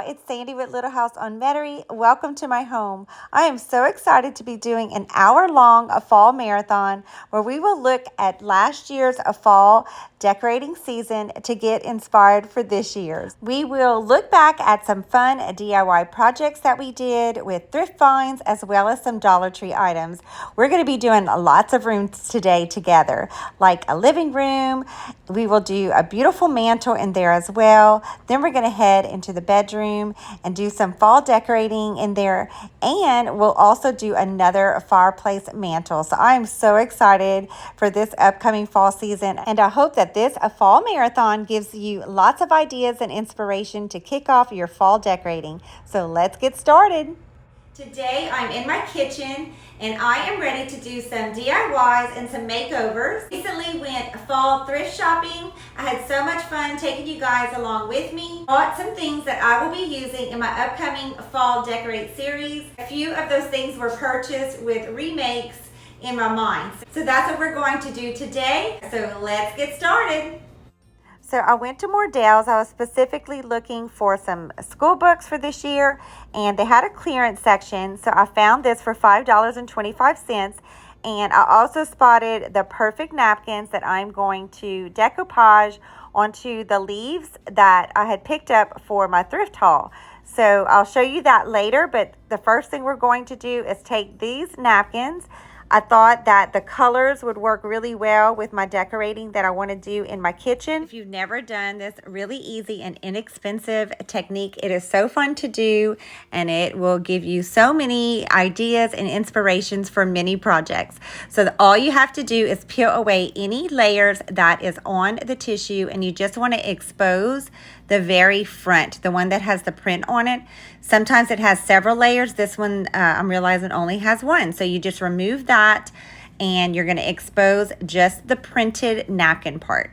it's Sandy with Little House on Metairie. Welcome to my home. I am so excited to be doing an hour-long fall marathon where we will look at last year's fall decorating season to get inspired for this year's. We will look back at some fun DIY projects that we did with thrift finds as well as some Dollar Tree items. We're going to be doing lots of rooms today together, like a living room. We will do a beautiful mantle in there as well. Then we're going to head into the bedroom and do some fall decorating in there, and we'll also do another fireplace mantle. So I'm so excited for this upcoming fall season, and I hope that this fall marathon gives you lots of ideas and inspiration to kick off your fall decorating. So let's get started. Today I'm in my kitchen and I am ready to do some DIYs and some makeovers. Recently went fall thrift shopping. I had so much fun taking you guys along with me. Bought some things that I will be using in my upcoming fall decorate series. A few of those things were purchased with remakes in my mind. So that's what we're going to do today. So let's get started. So I went to Mordell's. I was specifically looking for some school books for this year, and they had a clearance section. So I found this for $5.25, and I also spotted the perfect napkins that I'm going to decoupage onto the leaves that I had picked up for my thrift haul. So I'll show you that later, but the first thing we're going to do is take these napkins. I thought that the colors would work really well with my decorating that I want to do in my kitchen. If you've never done this really easy and inexpensive technique, it is so fun to do, and it will give you so many ideas and inspirations for many projects. So all you have to do is peel away any layers that is on the tissue, and you just want to expose the very front, the one that has the print on it. Sometimes it has several layers. This one, I'm realizing, only has one. So you just remove that and you're going to expose just the printed napkin part.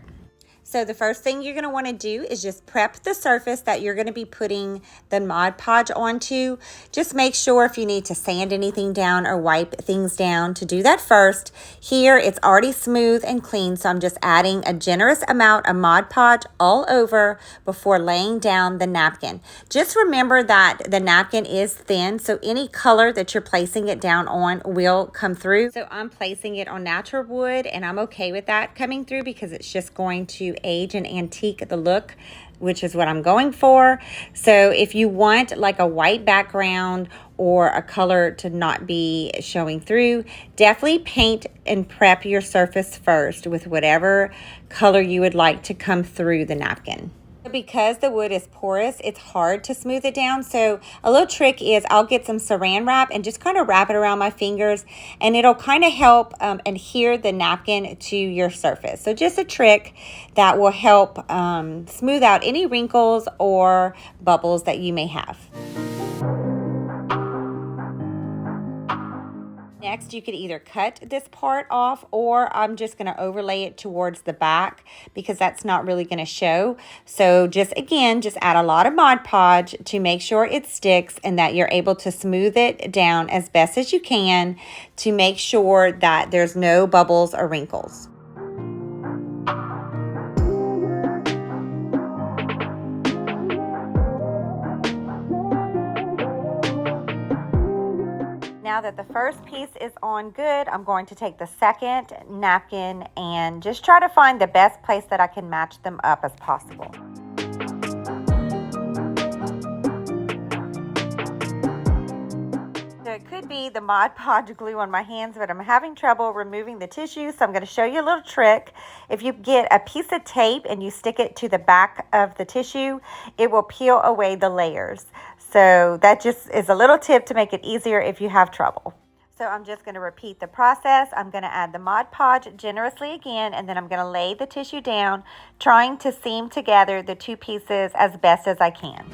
So the first thing you're going to want to do is just prep the surface that you're going to be putting the Mod Podge onto. Just make sure if you need to sand anything down or wipe things down to do that first. Here it's already smooth and clean, so I'm just adding a generous amount of Mod Podge all over before laying down the napkin. Just remember that the napkin is thin, so any color that you're placing it down on will come through. So I'm placing it on natural wood, and I'm okay with that coming through because it's just going to age and antique the look, which is what I'm going for. So if you want like a white background or a color to not be showing through, definitely paint and prep your surface first with whatever color you would like to come through the napkin. Because the wood is porous, it's hard to smooth it down. So a little trick is I'll get some saran wrap and just kind of wrap it around my fingers, and it'll kind of help adhere the napkin to your surface. So just a trick that will help smooth out any wrinkles or bubbles that you may have. Next, you could either cut this part off, or I'm just going to overlay it towards the back because that's not really going to show. So just add a lot of Mod Podge to make sure it sticks and that you're able to smooth it down as best as you can to make sure that there's no bubbles or wrinkles. Now that the first piece is on good, I'm going to take the second napkin and just try to find the best place that I can match them up as possible. So it could be the Mod Podge glue on my hands, but I'm having trouble removing the tissue, so I'm going to show you a little trick. If you get a piece of tape and you stick it to the back of the tissue, it will peel away the layers. So that just is a little tip to make it easier if you have trouble. So I'm just going to repeat the process. I'm going to add the Mod Podge generously again, and then I'm going to lay the tissue down, trying to seam together the two pieces as best as I can.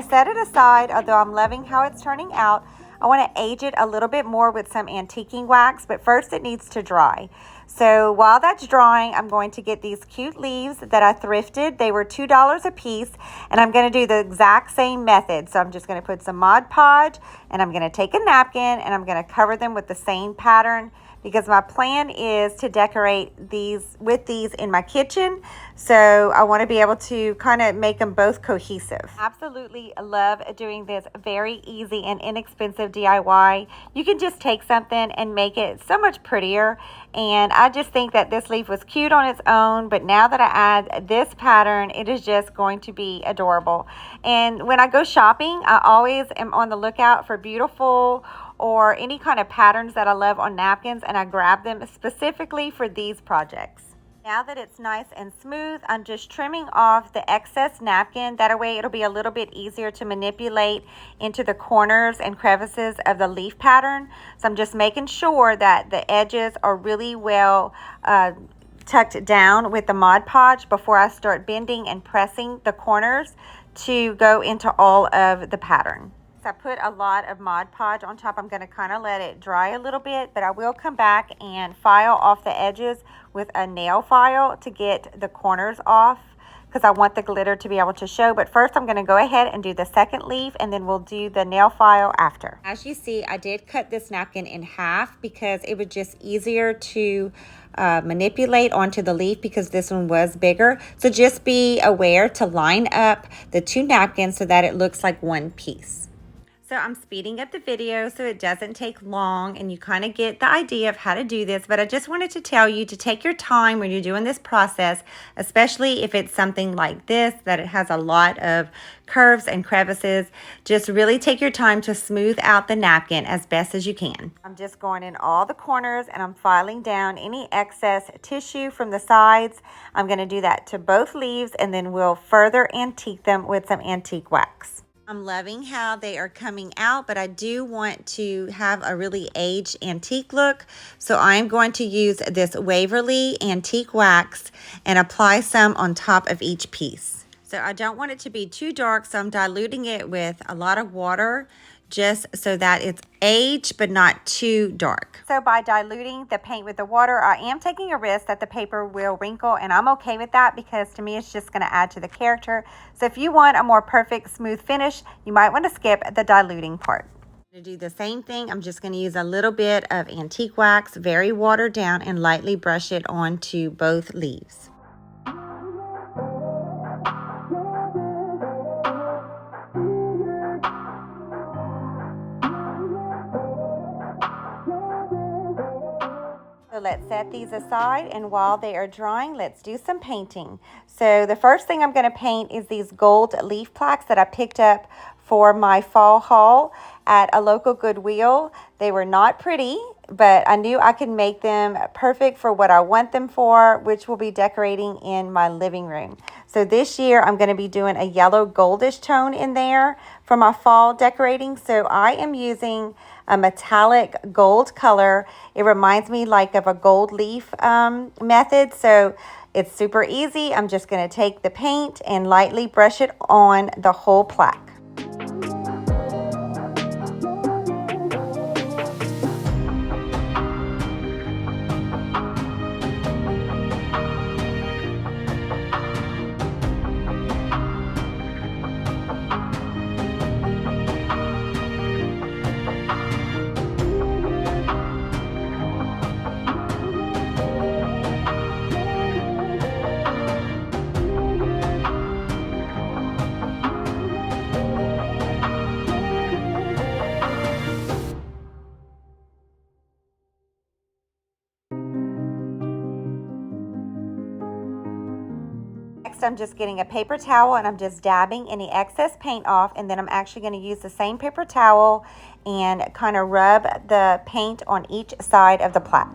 set it aside. Although I'm loving how it's turning out, I want to age it a little bit more with some antiquing wax, but first it needs to dry. So while that's drying, I'm going to get these cute leaves that I thrifted. They were $2 a piece, and I'm going to do the exact same method. So I'm just going to put some Mod Podge, and I'm going to take a napkin, and I'm going to cover them with the same pattern, because my plan is to decorate these in my kitchen. So I want to be able to kind of make them both cohesive. Absolutely love doing this very easy and inexpensive DIY. You can just take something and make it so much prettier. And I just think that this leaf was cute on its own, but now that I add this pattern, it is just going to be adorable. And when I go shopping, I always am on the lookout for beautiful or any kind of patterns that I love on napkins, and I grab them specifically for these projects. Now that it's nice and smooth, I'm just trimming off the excess napkin. That way it'll be a little bit easier to manipulate into the corners and crevices of the leaf pattern. So I'm just making sure that the edges are really well tucked down with the Mod Podge before I start bending and pressing the corners to go into all of the pattern. I put a lot of Mod Podge on top. I'm going to kind of let it dry a little bit, but I will come back and file off the edges with a nail file to get the corners off, because I want the glitter to be able to show. But first I'm going to go ahead and do the second leaf, and then we'll do the nail file after. As you see, I did cut this napkin in half because it was just easier to manipulate onto the leaf, because this one was bigger. So just be aware to line up the two napkins so that it looks like one piece. So I'm speeding up the video so it doesn't take long, and you kind of get the idea of how to do this. But I just wanted to tell you to take your time when you're doing this process, especially if it's something like this, that it has a lot of curves and crevices. Just really take your time to smooth out the napkin as best as you can. I'm just going in all the corners, and I'm filing down any excess tissue from the sides. I'm going to do that to both leaves, and then we'll further antique them with some antique wax. I'm loving how they are coming out, but I do want to have a really aged antique look. So I'm going to use this Waverly antique wax and apply some on top of each piece. So I don't want it to be too dark, so I'm diluting it with a lot of water, just so that it's aged but not too dark. So by diluting the paint with the water, I am taking a risk that the paper will wrinkle, and I'm okay with that, because to me it's just going to add to the character. So if you want a more perfect smooth finish, you might want to skip the diluting part. To do the same thing, I'm just going to use a little bit of antique wax, very watered down, and lightly brush it onto both leaves. So let's set these aside, and while they are drying, let's do some painting. So the first thing I'm going to paint is these gold leaf plaques that I picked up for my fall haul at a local Goodwill. They were not pretty, but I knew I could make them perfect for what I want them for, which will be decorating in my living room. So this year I'm going to be doing a yellow goldish tone in there for my fall decorating. So I am using a metallic gold color. It reminds me like of a gold leaf method. So it's super easy. I'm just going to take the paint and lightly brush it on the whole plaque. Next, I'm just getting a paper towel, and I'm just dabbing any excess paint off, and then I'm actually going to use the same paper towel and kind of rub the paint on each side of the plaque.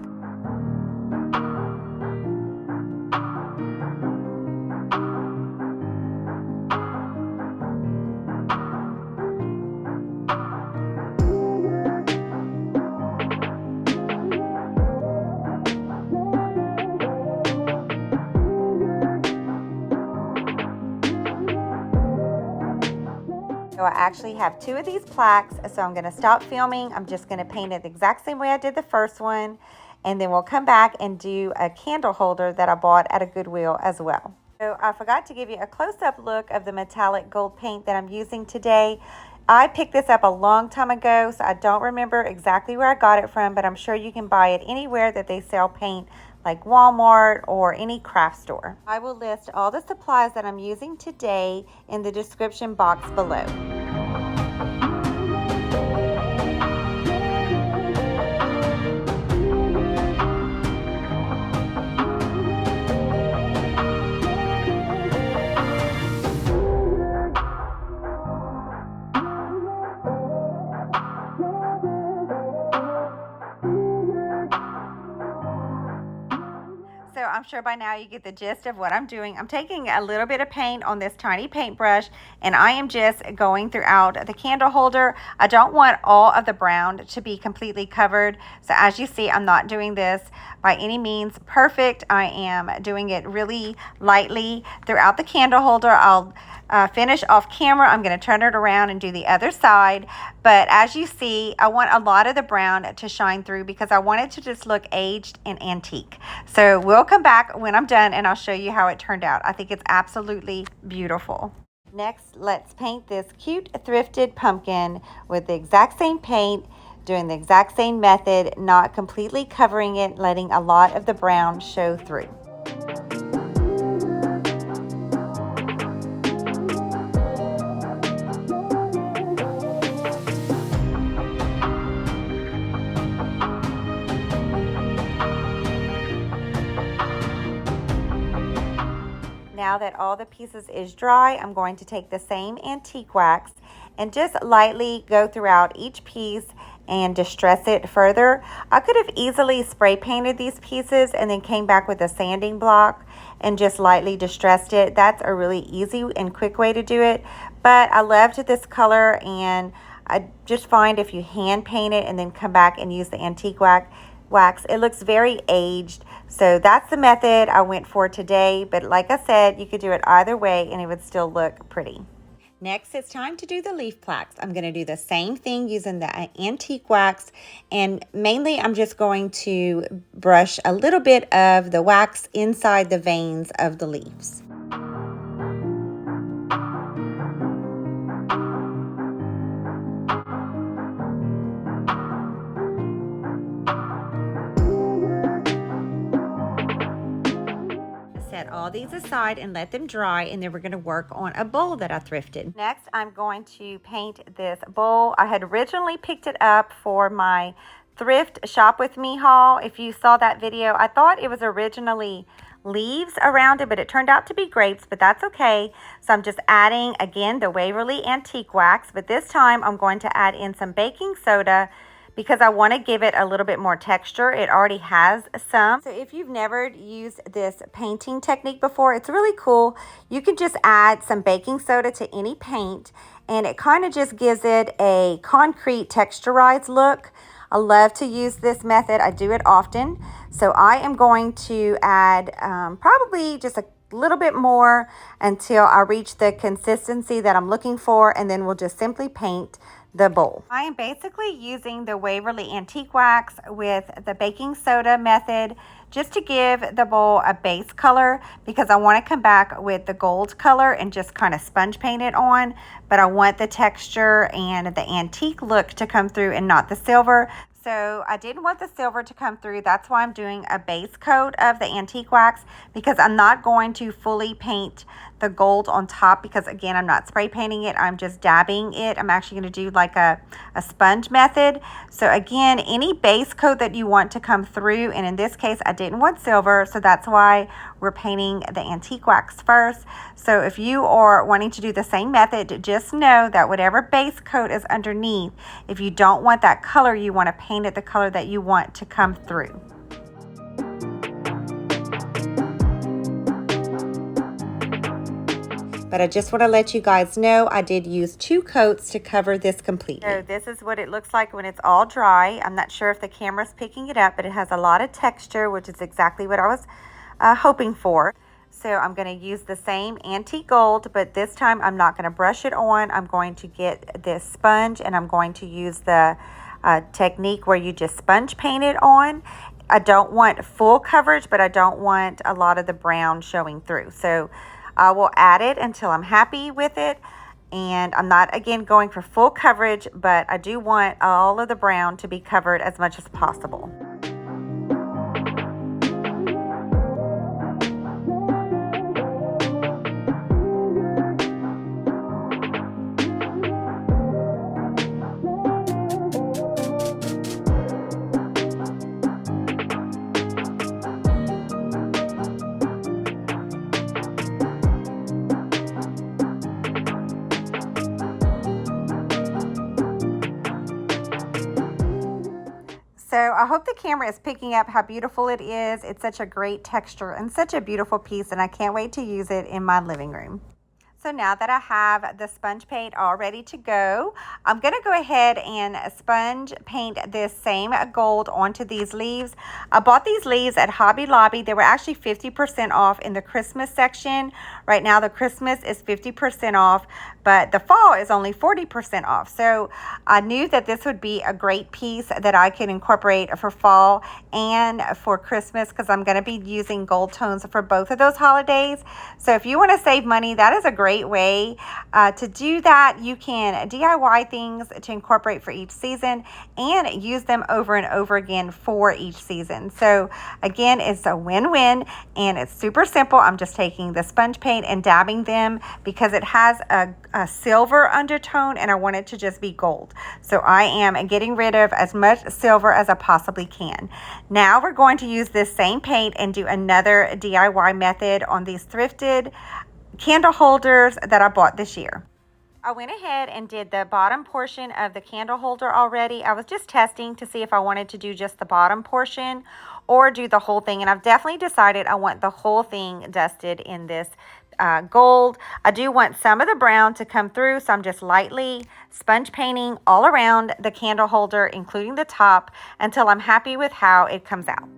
So So I actually have 2 of these plaques, so I'm going to stop filming. I'm just going to paint it the exact same way I did the first one, and then we'll come back and do a candle holder that I bought at a Goodwill as well. So I forgot to give you a close-up look of the metallic gold paint that I'm using today. I picked this up a long time ago, so I don't remember exactly where I got it from, but I'm sure you can buy it anywhere that they sell paint, like Walmart or any craft store. I will list all the supplies that I'm using today in the description box below. So I'm sure by now you get the gist of what I'm doing. I'm taking a little bit of paint on this tiny paintbrush, and I am just going throughout the candle holder. I don't want all of the brown to be completely covered. So as you see, I'm not doing this by any means perfect. I am doing it really lightly throughout the candle holder. I'll finish off camera. I'm going to turn it around and do the other side. But as you see, I want a lot of the brown to shine through because I want it to just look aged and antique. So we'll come back when I'm done and I'll show you how it turned out. I think it's absolutely beautiful. Next, let's paint this cute thrifted pumpkin with the exact same paint, doing the exact same method, not completely covering it, letting a lot of the brown show through. Now that all the pieces is dry, I'm going to take the same antique wax and just lightly go throughout each piece and distress it further. I could have easily spray painted these pieces and then came back with a sanding block and just lightly distressed it. That's a really easy and quick way to do it, but I loved this color, and I just find if you hand paint it and then come back and use the antique wax, it looks very aged. So that's the method I went for today, but like I said, you could do it either way and it would still look pretty. Next, it's time to do the leaf plaques. I'm going to do the same thing using the antique wax, and mainly I'm just going to brush a little bit of the wax inside the veins of the leaves. Set all these aside and let them dry, and then we're going to work on a bowl that I thrifted. Next, I'm going to paint this bowl. I had originally picked it up for my thrift shop with me haul. If you saw that video, I thought it was originally leaves around it, but it turned out to be grapes, but that's okay. So I'm just adding again the Waverly antique wax, but this time I'm going to add in some baking soda because I want to give it a little bit more texture. It already has some. So if you've never used this painting technique before, it's really cool. You can just add some baking soda to any paint, and it kind of just gives it a concrete texturized look. I love to use this method. I do it often. So I am going to add probably just a little bit more until I reach the consistency that I'm looking for, and then we'll just simply paint the bowl. I am basically using the Waverly antique wax with the baking soda method just to give the bowl a base color, because I want to come back with the gold color and just kind of sponge paint it on, but I want the texture and the antique look to come through and not the silver. So I didn't want the silver to come through. That's why I'm doing a base coat of the antique wax, because I'm not going to fully paint the gold on top, because again, I'm not spray painting it. I'm just dabbing it. I'm actually going to do like a sponge method. So again, any base coat that you want to come through, and in this case, I didn't want silver, so that's why we're painting the antique wax first. So if you are wanting to do the same method, just know that whatever base coat is underneath, if you don't want that color, you want to paint it the color that you want to come through. But I just want to let you guys know I did use 2 coats to cover this completely. So this is what it looks like when it's all dry. I'm not sure if the camera's picking it up, but it has a lot of texture, which is exactly what I was hoping for. So I'm going to use the same antique gold, but this time I'm not going to brush it on. I'm going to get this sponge and I'm going to use the technique where you just sponge paint it on. I don't want full coverage, but I don't want a lot of the brown showing through. So I will add it until I'm happy with it. And I'm not, again, going for full coverage, but I do want all of the brown to be covered as much as possible. So I hope the camera is picking up how beautiful it is. It's such a great texture and such a beautiful piece, and I can't wait to use it in my living room. So now that I have the sponge paint all ready to go, I'm going to go ahead and sponge paint this same gold onto these leaves. I bought these leaves at Hobby Lobby. They were actually 50% off in the Christmas section. Right now the Christmas is 50% off, but the fall is only 40% off. So I knew that this would be a great piece that I could incorporate for fall and for Christmas, because I'm going to be using gold tones for both of those holidays. So if you want to save money, that is a great way to do that. You can DIY things to incorporate for each season and use them over and over again for each season. So again, it's a win-win and it's super simple. I'm just taking the sponge paint and dabbing them because it has a silver undertone and I want it to just be gold. So I am getting rid of as much silver as I possibly can. Now we're going to use this same paint and do another DIY method on these thrifted candle holders that I bought this year. I went ahead and did the bottom portion of the candle holder already. I was just testing to see if I wanted to do just the bottom portion or do the whole thing, and I've definitely decided I want the whole thing dusted in this gold. I do want some of the brown to come through, so I'm just lightly sponge painting all around the candle holder, including the top, until I'm happy with how it comes out.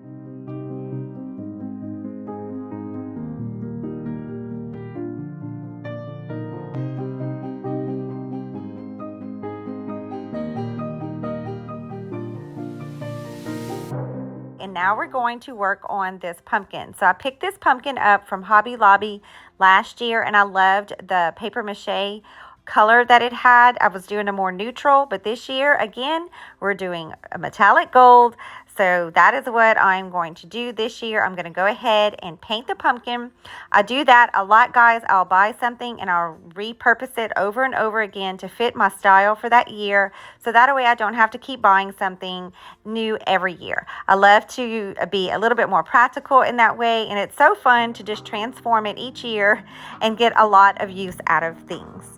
And now we're going to work on this pumpkin. So I picked this pumpkin up from Hobby Lobby last year and I loved the paper mache color that it had. I was doing a more neutral, but this year again we're doing a metallic gold. So that is what I'm going to do this year. I'm going to go ahead and paint the pumpkin. I do that a lot, guys. I'll buy something and I'll repurpose it over and over again to fit my style for that year. So that way I don't have to keep buying something new every year. I love to be a little bit more practical in that way. And it's so fun to just transform it each year and get a lot of use out of things.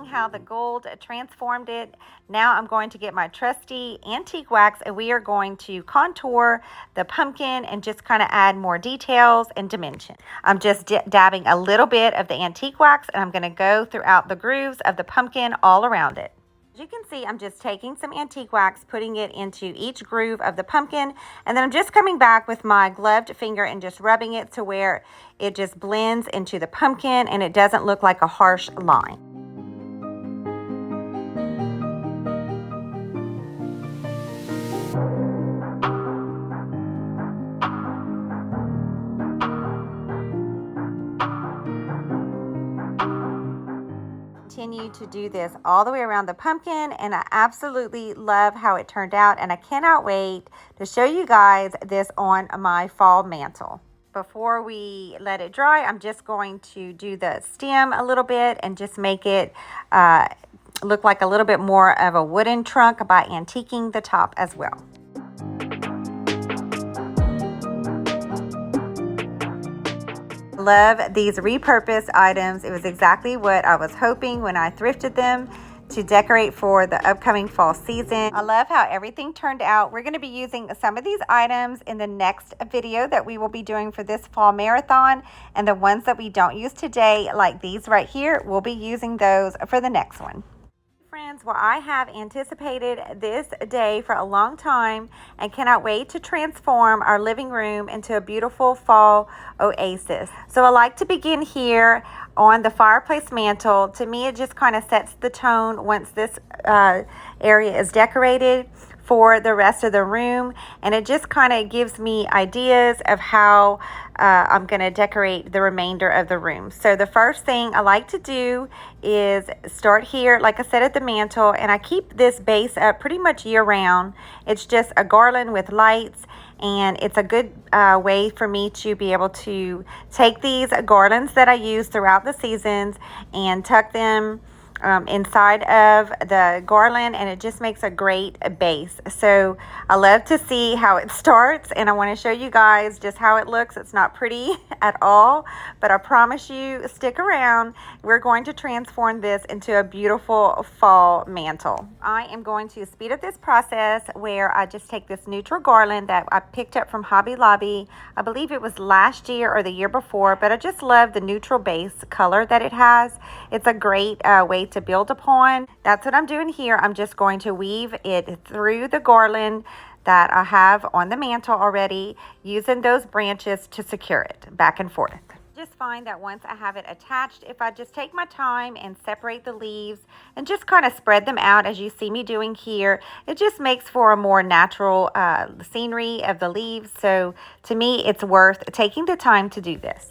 How the gold transformed it. Now I'm going to get my trusty antique wax and we are going to contour the pumpkin and just kind of add more details and dimension. I'm just dabbing a little bit of the antique wax and I'm going to go throughout the grooves of the pumpkin all around it. As you can see, I'm just taking some antique wax, putting it into each groove of the pumpkin, and then I'm just coming back with my gloved finger and just rubbing it to where it just blends into the pumpkin and it doesn't look like a harsh line. Continue to do this all the way around the pumpkin, and I absolutely love how it turned out, and I cannot wait to show you guys this on my fall mantle. Before we let it dry, I'm just going to do the stem a little bit and just make it look like a little bit more of a wooden trunk by antiquing the top as well. Love these repurposed items. It was exactly what I was hoping when I thrifted them to decorate for the upcoming fall season. I love how everything turned out. We're going to be using some of these items in the next video that we will be doing for this fall marathon, and the ones that we don't use today, like these right here, we'll be using those for the next one. Friends, friends, well, I have anticipated this day for a long time and cannot wait to transform our living room into a beautiful fall oasis. So I like to begin here on the fireplace mantle. To me, it just kind of sets the tone once this area is decorated for the rest of the room, and it just kind of gives me ideas of how I'm going to decorate the remainder of the room. So the first thing I like to do is start here, like I said, at the mantle, and I keep this base up pretty much year round. It's just a garland with lights, and it's a good way for me to be able to take these garlands that I use throughout the seasons and tuck them inside of the garland, and it just makes a great base. So I love to see how it starts, and I want to show you guys just how it looks. It's not pretty at all, but I promise you, stick around. We're going to transform this into a beautiful fall mantle. I am going to speed up this process where I just take this neutral garland that I picked up from Hobby Lobby. I believe it was last year or the year before, but I just love the neutral base color that it has. It's a great way to build upon. That's what I'm doing here. I'm just going to weave it through the garland that I have on the mantle already, using those branches to secure it back and forth. Just find that once I have it attached, if I just take my time and separate the leaves and just kind of spread them out as you see me doing here, it just makes for a more natural scenery of the leaves. So to me, it's worth taking the time to do this.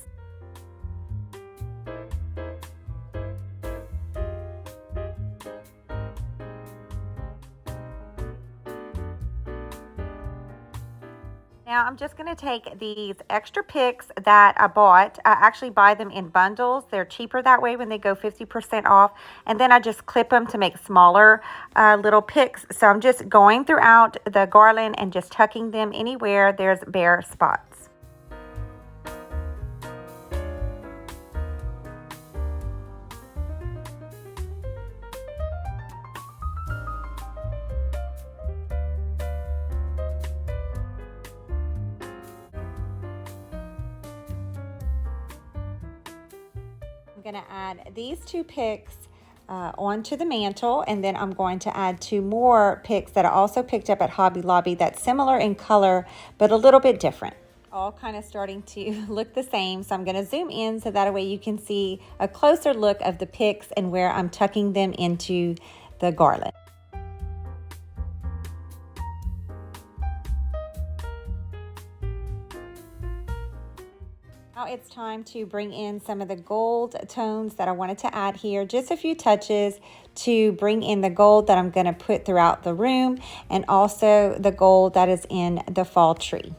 Now I'm just going to take these extra picks that I bought. I actually buy them in bundles. They're cheaper that way when they go 50% off. And then I just clip them to make smaller little picks. So I'm just going throughout the garland and just tucking them anywhere there's bare spots. I'm going to add these two picks onto the mantle, and then I'm going to add two more picks that I also picked up at Hobby Lobby that's similar in color but a little bit different. All kind of starting to look the same, so I'm going to zoom in so that way you can see a closer look of the picks and where I'm tucking them into the garland. Now it's time to bring in some of the gold tones that I wanted to add here. Just a few touches to bring in the gold that I'm going to put throughout the room, and also the gold that is in the fall tree.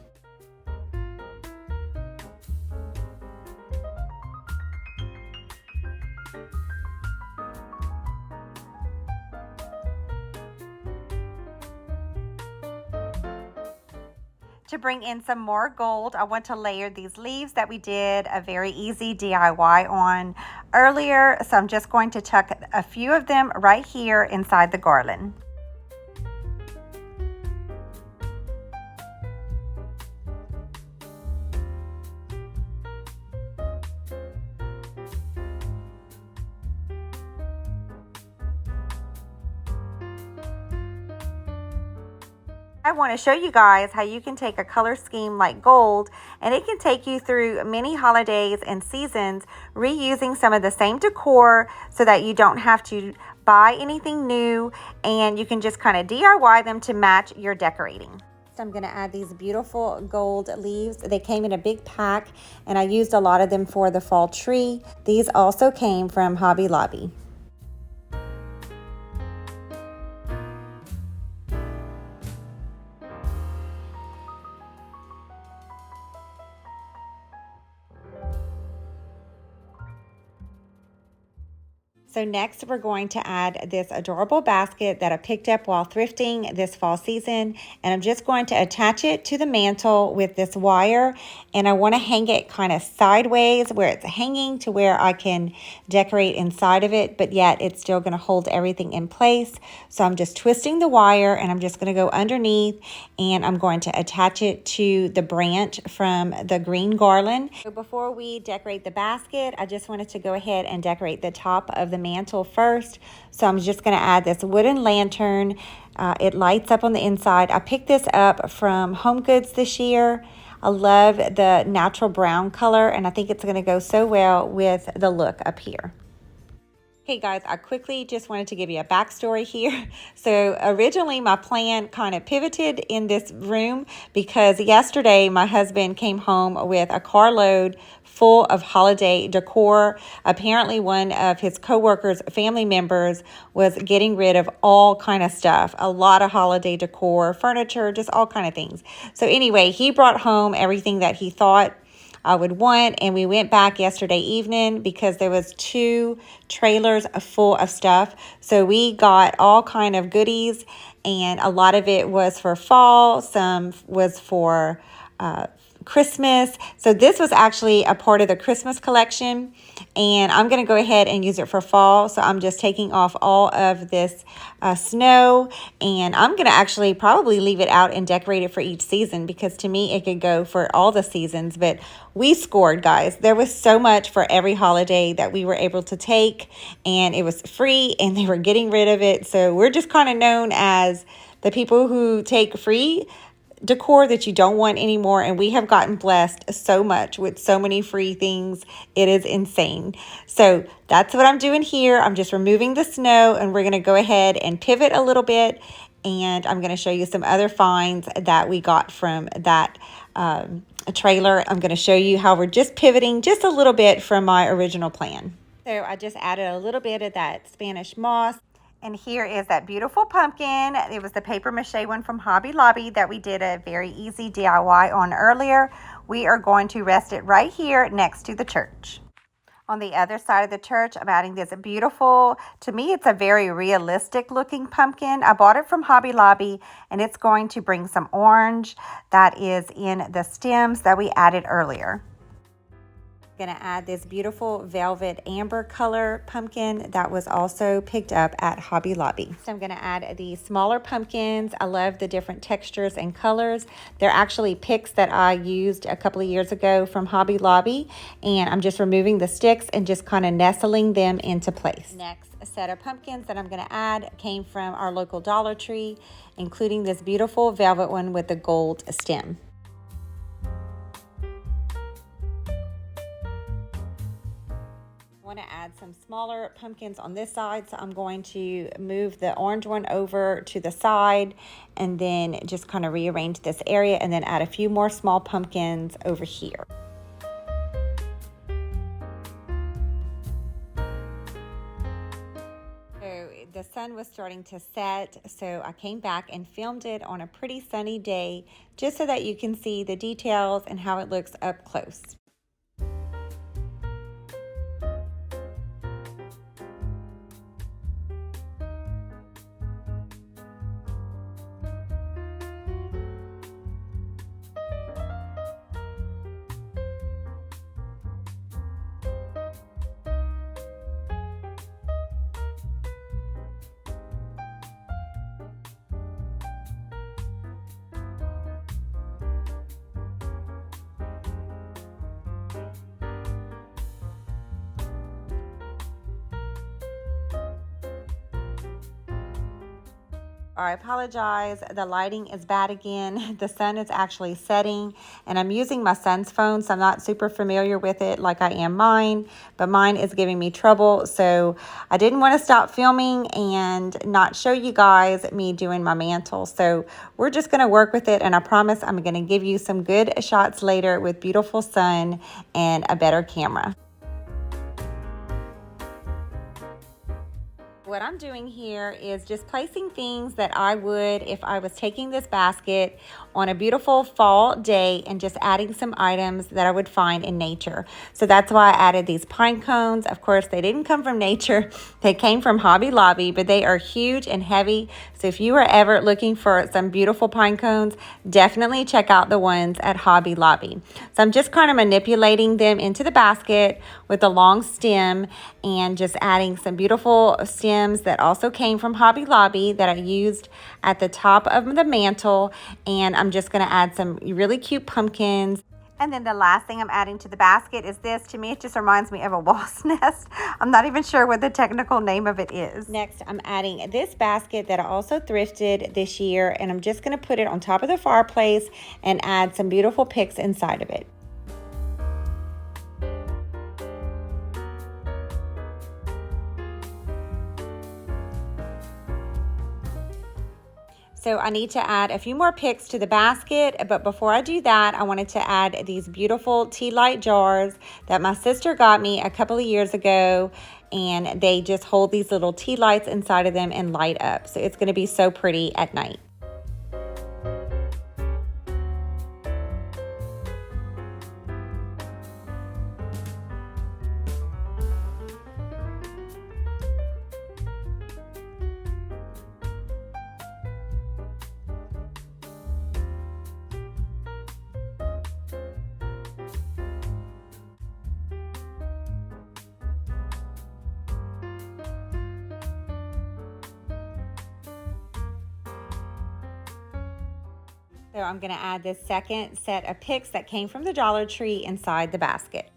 To bring in some more gold, I want to layer these leaves that we did a very easy DIY on earlier. So I'm just going to tuck a few of them right here inside the garland. I want to show you guys how you can take a color scheme like gold, and it can take you through many holidays and seasons, reusing some of the same decor so that you don't have to buy anything new, and you can just kind of DIY them to match your decorating. So I'm going to add these beautiful gold leaves. They came in a big pack, and I used a lot of them for the fall tree. These also came from Hobby Lobby. So next we're going to add this adorable basket that I picked up while thrifting this fall season, and I'm just going to attach it to the mantle with this wire, and I want to hang it kind of sideways where it's hanging to where I can decorate inside of it, but yet it's still going to hold everything in place. So I'm just twisting the wire, and I'm just going to go underneath, and I'm going to attach it to the branch from the green garland. So before we decorate the basket, I just wanted to go ahead and decorate the top of the mantle first. So I'm just going to add this wooden lantern. It lights up on the inside. I picked this up from Home Goods this year. I love the natural brown color, and I think it's going to go so well with the look up here. Hey guys, I quickly just wanted to give you a backstory here. So originally my plan kind of pivoted in this room because yesterday my husband came home with a carload full of holiday decor. Apparently one of his coworkers, family members, was getting rid of all kind of stuff, a lot of holiday decor, furniture, just all kind of things. So anyway, he brought home everything that he thought I would want, and we went back yesterday evening because there was 2 trailers full of stuff. So we got all kind of goodies, and a lot of it was for fall, some was for Christmas. So this was actually a part of the Christmas collection, and I'm going to go ahead and use it for fall. So I'm just taking off all of this snow, and I'm going to actually probably leave it out and decorate it for each season because to me it could go for all the seasons. But we scored, guys. There was so much for every holiday that we were able to take, and it was free and they were getting rid of it. So we're just kind of known as the people who take free decor that you don't want anymore, and we have gotten blessed so much with so many free things. It is insane. So that's what I'm doing here. I'm just removing the snow, and we're going to go ahead and pivot a little bit, and I'm going to show you some other finds that we got from that trailer. I'm going to show you how we're just pivoting just a little bit from my original plan. So I just added a little bit of that Spanish moss. And here is that beautiful pumpkin. It was the paper mache one from Hobby Lobby that we did a very easy DIY on earlier. We are going to rest it right here next to the church. On the other side of the church, I'm adding this beautiful, to me, it's a very realistic looking pumpkin. I bought it from Hobby Lobby, and it's going to bring some orange that is in the stems that we added earlier. Going to add this beautiful velvet amber color pumpkin that was also picked up at Hobby Lobby. So I'm going to add the smaller pumpkins. I love the different textures and colors. They're actually picks that I used a couple of years ago from Hobby Lobby, and I'm just removing the sticks and just kind of nestling them into place. Next set of pumpkins that I'm going to add came from our local Dollar Tree, including this beautiful velvet one with the gold stem. To add some smaller pumpkins on this side, so I'm going to move the orange one over to the side and then just kind of rearrange this area and then add a few more small pumpkins over here. So the sun was starting to set, so I came back and filmed it on a pretty sunny day just so that you can see the details and how it looks up close. I apologize, the lighting is bad again. The sun is actually setting, and I'm using my son's phone, so I'm not super familiar with it like I am mine, but mine is giving me trouble. So I didn't want to stop filming and not show you guys me doing my mantle. So we're just going to work with it, and I promise I'm going to give you some good shots later with beautiful sun and a better camera. What I'm doing here is just placing things that I would if I was taking this basket on a beautiful fall day and just adding some items that I would find in nature. So that's why I added these pine cones. Of course, they didn't come from nature. They came from Hobby Lobby, but they are huge and heavy. So if you are ever looking for some beautiful pine cones, definitely check out the ones at Hobby Lobby. So I'm just kind of manipulating them into the basket with a long stem and just adding some beautiful stems that also came from Hobby Lobby that I used at the top of the mantle. And I'm just going to add some really cute pumpkins. And then the last thing I'm adding to the basket is this. To me, it just reminds me of a wasp nest. I'm not even sure what the technical name of it is. Next, I'm adding this basket that I also thrifted this year, and I'm just going to put it on top of the fireplace and add some beautiful picks inside of it. So I need to add a few more picks to the basket, but before I do that, I wanted to add these beautiful tea light jars that my sister got me a couple of years ago, and they just hold these little tea lights inside of them and light up. So it's going to be so pretty at night. So I'm going to add this second set of picks that came from the Dollar Tree inside the basket.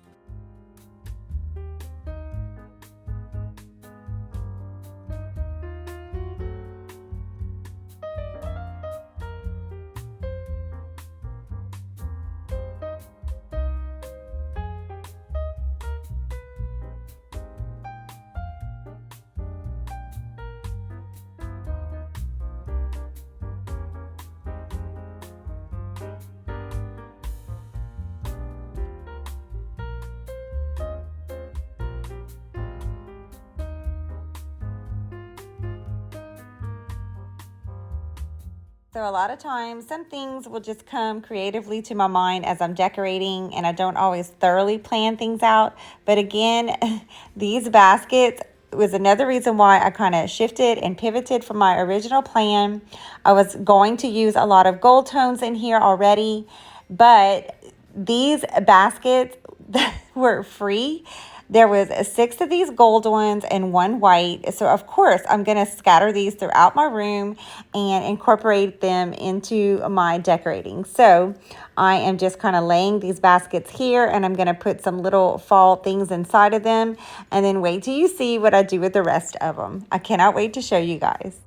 So a lot of times, some things will just come creatively to my mind as I'm decorating, and I don't always thoroughly plan things out. But again, these baskets was another reason why I kind of shifted and pivoted from my original plan. I was going to use a lot of gold tones in here already, but these baskets that were free, there was 6 of these gold ones and 1 white. So of course I'm going to scatter these throughout my room and incorporate them into my decorating. So I am just kind of laying these baskets here, and I'm going to put some little fall things inside of them, and then wait till you see what I do with the rest of them. I cannot wait to show you guys.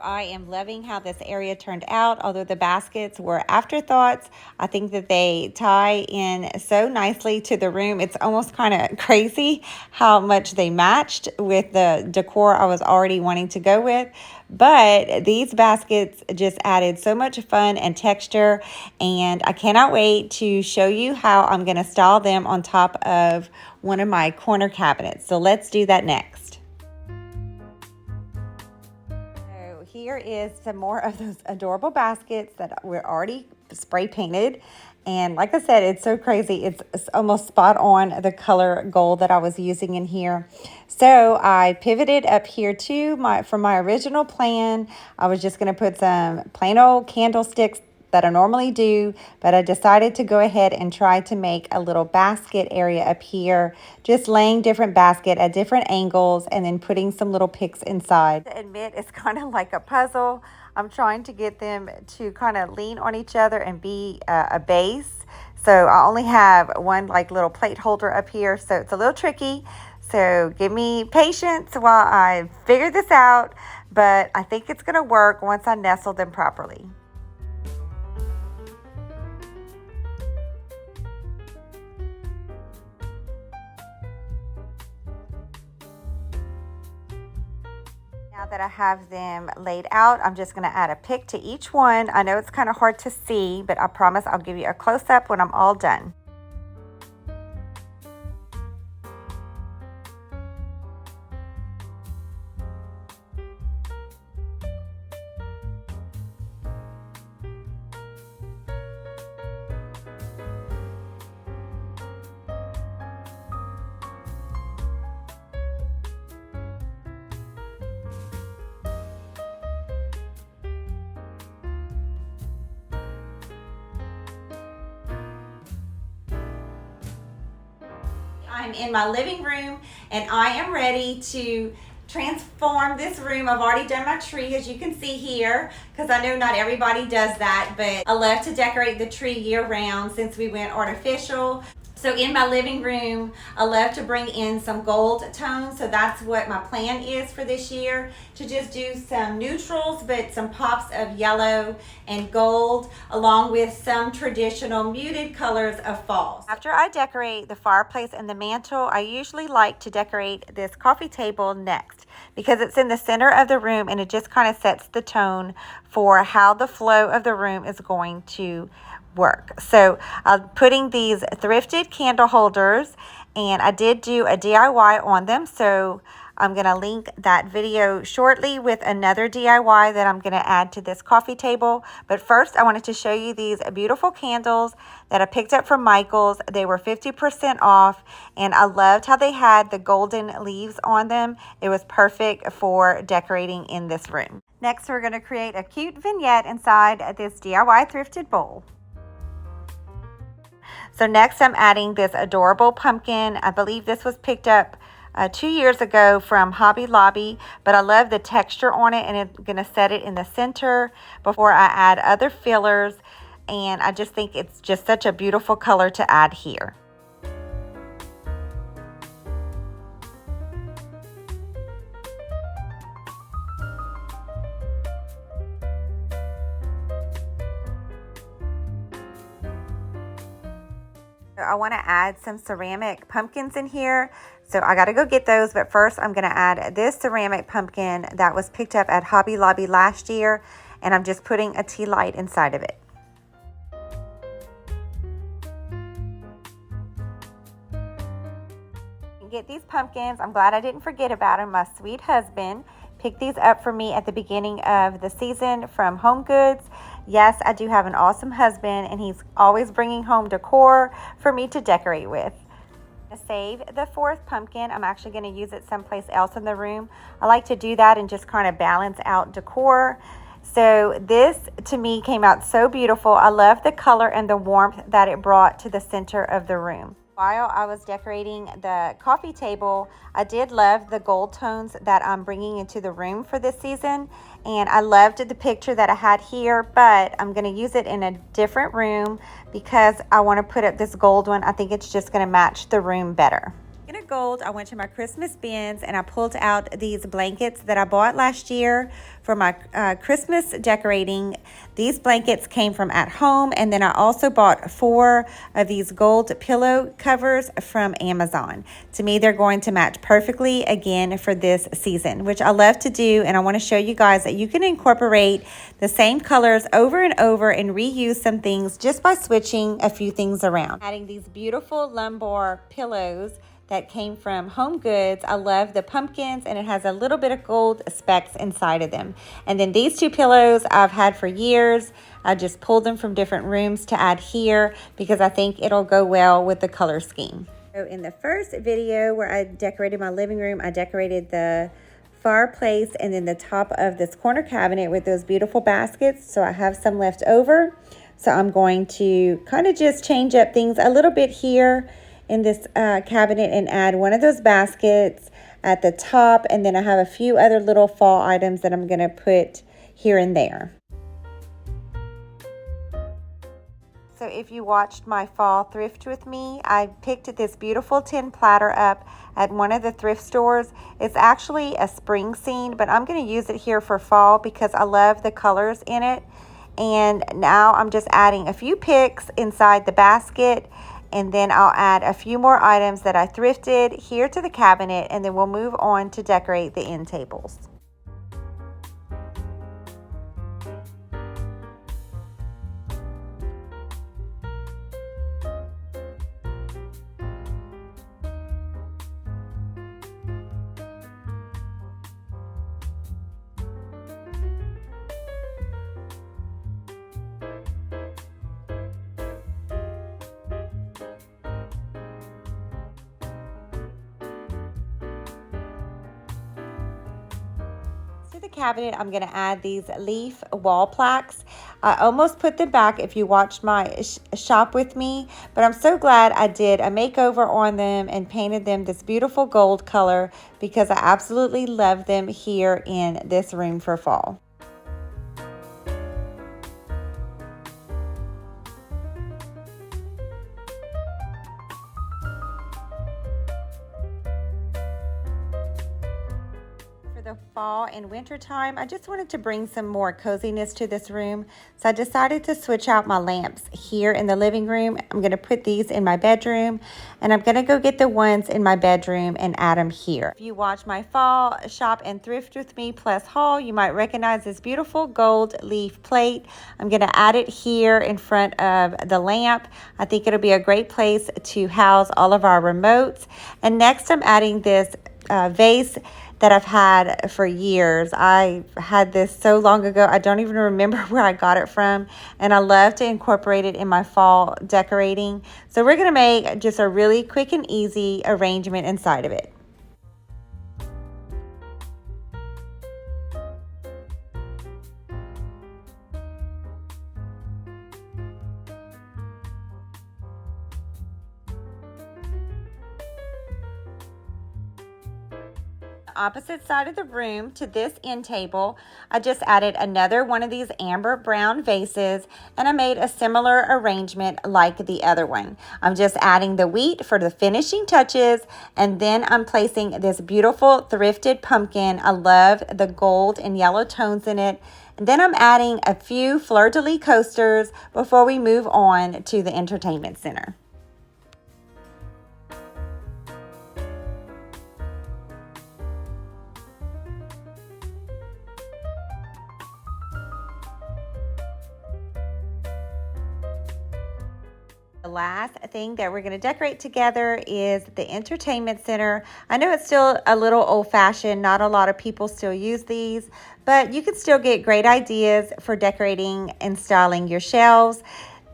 I am loving how this area turned out. Although the baskets were afterthoughts, I think that they tie in so nicely to the room. It's almost kind of crazy how much they matched with the decor I was already wanting to go with. But these baskets just added so much fun and texture, and I cannot wait to show you how I'm going to style them on top of one of my corner cabinets. So let's do that next. Here is some more of those adorable baskets that were already spray painted. And like I said, it's so crazy. It's almost spot on the color gold that I was using in here. So I pivoted up here to from my original plan. I was just going to put some plain old candlesticks that I normally do, but I decided to go ahead and try to make a little basket area up here, just laying different basket at different angles and then putting some little picks inside. To admit, it's kind of like a puzzle. I'm trying to get them to kind of lean on each other and be a base. So I only have one like little plate holder up here, so it's a little tricky. So give me patience while I figure this out, but I think it's gonna work once I nestle them properly. Now that I have them laid out, I'm just going to add a pick to each one. I know it's kind of hard to see, but I promise I'll give you a close-up when I'm all done. I'm in my living room and I am ready to transform this room. I've already done my tree, as you can see here, because I know not everybody does that, but I love to decorate the tree year round since we went artificial. So in my living room, I love to bring in some gold tones. So that's what my plan is for this year, to just do some neutrals, but some pops of yellow and gold, along with some traditional muted colors of fall. After I decorate the fireplace and the mantle, I usually like to decorate this coffee table next, because it's in the center of the room and it just kind of sets the tone for how the flow of the room is going to work. So I'm putting these thrifted candle holders, and I did do a DIY on them, so I'm going to link that video shortly with another DIY that I'm going to add to this coffee table. But first, I wanted to show you these beautiful candles that I picked up from Michael's. They were 50% off, and I loved how they had the golden leaves on them. It was perfect for decorating in this room. Next, we're going to create a cute vignette inside this DIY thrifted bowl. So next I'm adding this adorable pumpkin. I believe this was picked up 2 years ago from Hobby Lobby, but I love the texture on it, and I'm going to set it in the center before I add other fillers, and I just think it's just such a beautiful color to add here. I want to add some ceramic pumpkins in here, so I got to go get those. But first I'm going to add this ceramic pumpkin that was picked up at Hobby Lobby last year, and I'm just putting a tea light inside of it. Get these pumpkins. I'm glad I didn't forget about them. My sweet husband picked these up for me at the beginning of the season from Home Goods. Yes, I do have an awesome husband, and he's always bringing home decor for me to decorate with. To save the fourth pumpkin, I'm actually going to use it someplace else in the room. I like to do that and just kind of balance out decor. So this to me came out so beautiful. I love the color and the warmth that it brought to the center of the room. While I was decorating the coffee table, I did love the gold tones that I'm bringing into the room for this season, and I loved the picture that I had here, but I'm going to use it in a different room because I want to put up this gold one. I think it's just going to match the room better. In a gold, I went to my Christmas bins and I pulled out these blankets that I bought last year for my Christmas decorating. These blankets came from at home, and then I also bought 4 of these gold pillow covers from Amazon. To me, they're going to match perfectly again for this season, which I love to do, and I want to show you guys that you can incorporate the same colors over and over and reuse some things just by switching a few things around. Adding these beautiful lumbar pillows that came from Home Goods. I love the pumpkins, and it has a little bit of gold specks inside of them. And then these 2 pillows I've had for years. I just pulled them from different rooms to add here because I think it'll go well with the color scheme. So in the first video where I decorated my living room, I decorated the fireplace and then the top of this corner cabinet with those beautiful baskets. So I have some left over. So I'm going to kind of just change up things a little bit here in this cabinet and add one of those baskets at the top, and then I have a few other little fall items that I'm going to put here and there. So if you watched my fall thrift with me, I picked this beautiful tin platter up at one of the thrift stores. It's actually a spring scene, but I'm going to use it here for fall because I love the colors in it. And now I'm just adding a few picks inside the basket, and then I'll add a few more items that I thrifted here to the cabinet, and then we'll move on to decorate the end tables. the cabinet, I'm going to add these leaf wall plaques. I almost put them back if you watched my shop with me, but I'm so glad I did a makeover on them and painted them this beautiful gold color because I absolutely love them here in this room for fall. The fall and winter time, I just wanted to bring some more coziness to this room, so I decided to switch out my lamps here in the living room. I'm going to put these in my bedroom, and I'm going to go get the ones in my bedroom and add them here. If you watch my fall shop and thrift with me plus haul, you might recognize this beautiful gold leaf plate. I'm going to add it here in front of the lamp. I think it'll be a great place to house all of our remotes. And next I'm adding this vase that I've had for years. I had this so long ago, I don't even remember where I got it from, and I love to incorporate it in my fall decorating. So we're gonna make just a really quick and easy arrangement inside of it. Opposite side of the room to this end table, I just added another one of these amber brown vases, and I made a similar arrangement like the other one. I'm just adding the wheat for the finishing touches, and then I'm placing this beautiful thrifted pumpkin. I love the gold and yellow tones in it. And then I'm adding a few fleur-de-lis coasters before we move on to the entertainment center. The last thing that we're going to decorate together is the entertainment center. I know it's still a little old-fashioned. Not a lot of people still use these, but you can still get great ideas for decorating and styling your shelves.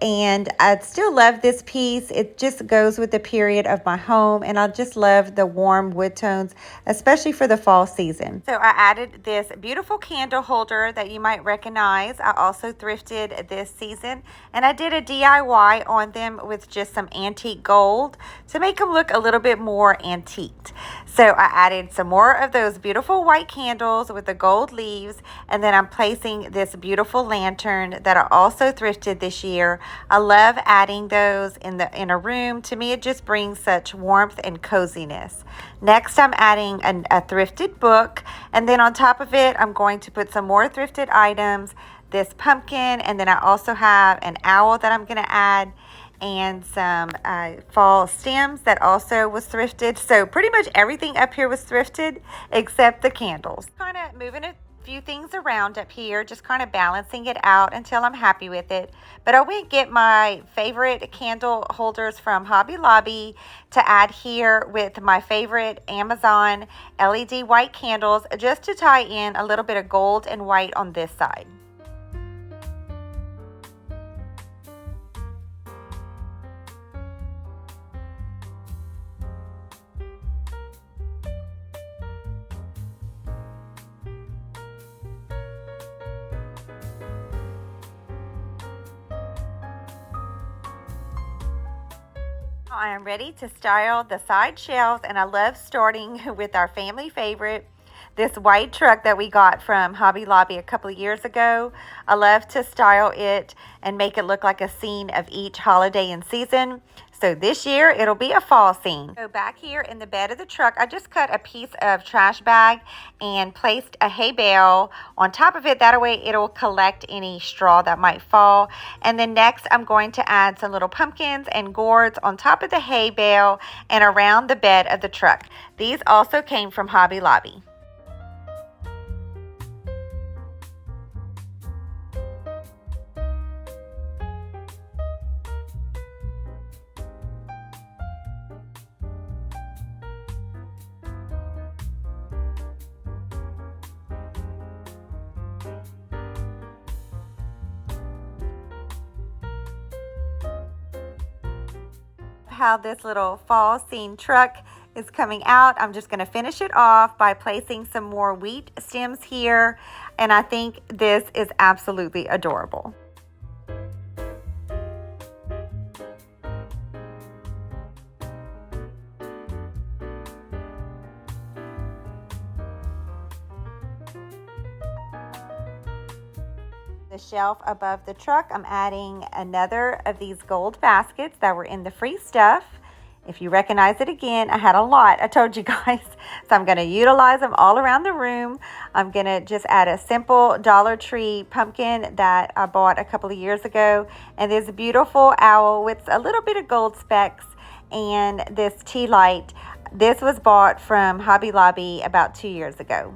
And I still love this piece. It just goes with the period of my home, and I just love the warm wood tones, especially for the fall season. So I added this beautiful candle holder that you might recognize. I also thrifted this season, and I did a DIY on them with just some antique gold to make them look a little bit more antiqued. So I added some more of those beautiful white candles with the gold leaves, and then I'm placing this beautiful lantern that I also thrifted this year. I love adding those in a room. To me, it just brings such warmth and coziness. Next, I'm adding a thrifted book, and then on top of it, I'm going to put some more thrifted items, this pumpkin, and then I also have an owl that I'm going to add, and some fall stems that also was thrifted. So pretty much everything up here was thrifted except the candles. Kind of moving a few things around up here, just kind of balancing it out until I'm happy with it. But I went get my favorite candle holders from Hobby Lobby to add here with my favorite Amazon LED white candles, just to tie in a little bit of gold and white on this side. I am ready to style the side shelves, and I love starting with our family favorite, this white truck that we got from Hobby Lobby a couple of years ago. I love to style it and make it look like a scene of each holiday and season. So this year, it'll be a fall scene. So back here in the bed of the truck, I just cut a piece of trash bag and placed a hay bale on top of it. That way, it'll collect any straw that might fall. And then next, I'm going to add some little pumpkins and gourds on top of the hay bale and around the bed of the truck. These also came from Hobby Lobby. How this little fall scene truck is coming out. I'm just going to finish it off by placing some more wheat stems here, and I think this is absolutely adorable. The shelf above the truck, I'm adding another of these gold baskets that were in the free stuff. If you recognize it again, I had a lot, I told you guys. So I'm going to utilize them all around the room. I'm going to just add a simple Dollar Tree pumpkin that I bought a couple of years ago. And this beautiful owl with a little bit of gold specks and this tea light. This was bought from Hobby Lobby about 2 years ago.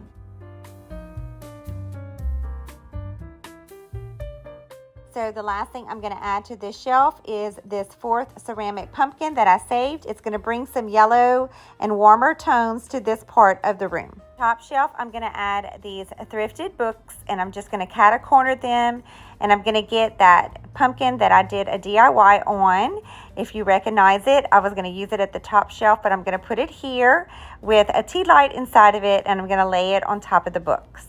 So the last thing I'm going to add to this shelf is this fourth ceramic pumpkin that I saved. It's going to bring some yellow and warmer tones to this part of the room. Top shelf, I'm going to add these thrifted books, and I'm just going to cat-a-corner them, and I'm going to get that pumpkin that I did a DIY on. If you recognize it, I was going to use it at the top shelf, but I'm going to put it here with a tea light inside of it, and I'm going to lay it on top of the books.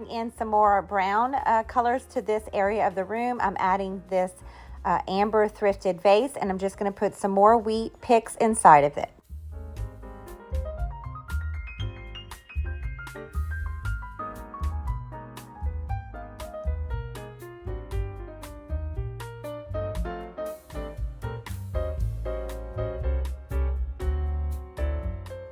In some more brown colors to this area of the room, I'm adding this amber thrifted vase, and I'm just going to put some more wheat picks inside of it.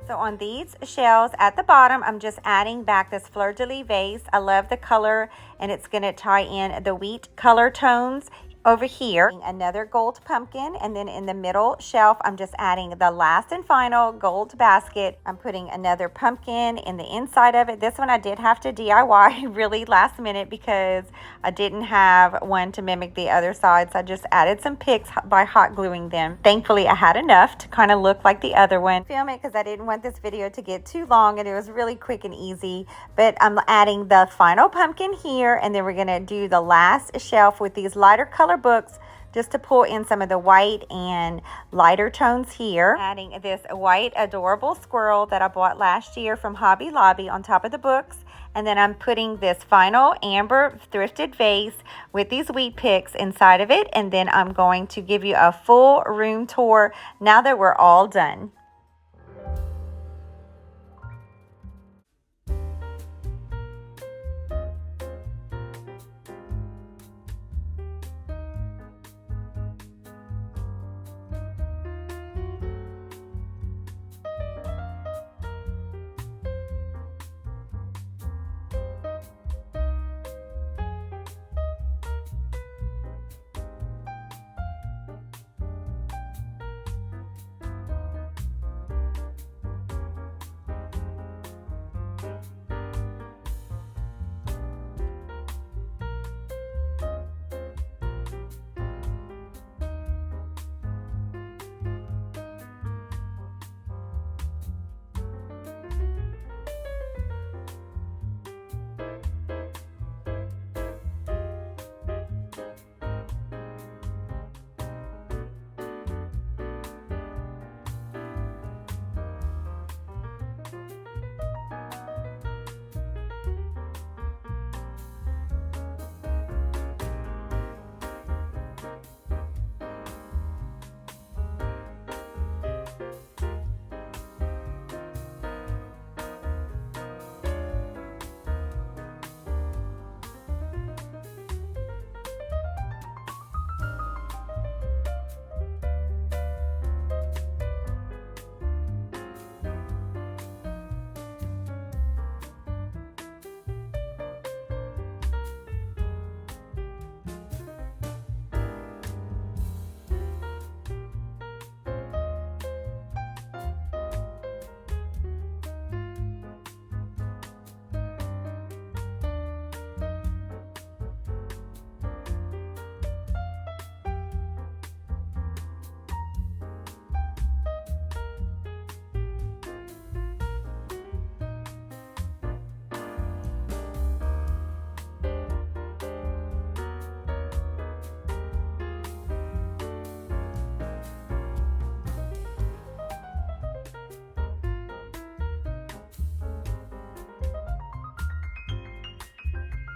So on these shelves at the bottom, I'm just adding back this fleur-de-lis vase. I love the color, and it's going to tie in the wheat color tones over here. Another gold pumpkin, and then in the middle shelf, I'm just adding the last and final gold basket. I'm putting another pumpkin in the inside of it. This one I did have to DIY really last minute because I didn't have one to mimic the other side, so I just added some picks by hot gluing them. Thankfully, I had enough to kind of look like the other one. Film it because I didn't want this video to get too long, and it was really quick and easy. But I'm adding the final pumpkin here, and then we're going to do the last shelf with these lighter color books just to pull in some of the white and lighter tones here. Adding this white adorable squirrel that I bought last year from Hobby Lobby on top of the books. And then I'm putting this final amber thrifted vase with these wheat picks inside of it. And then I'm going to give you a full room tour now that we're all done.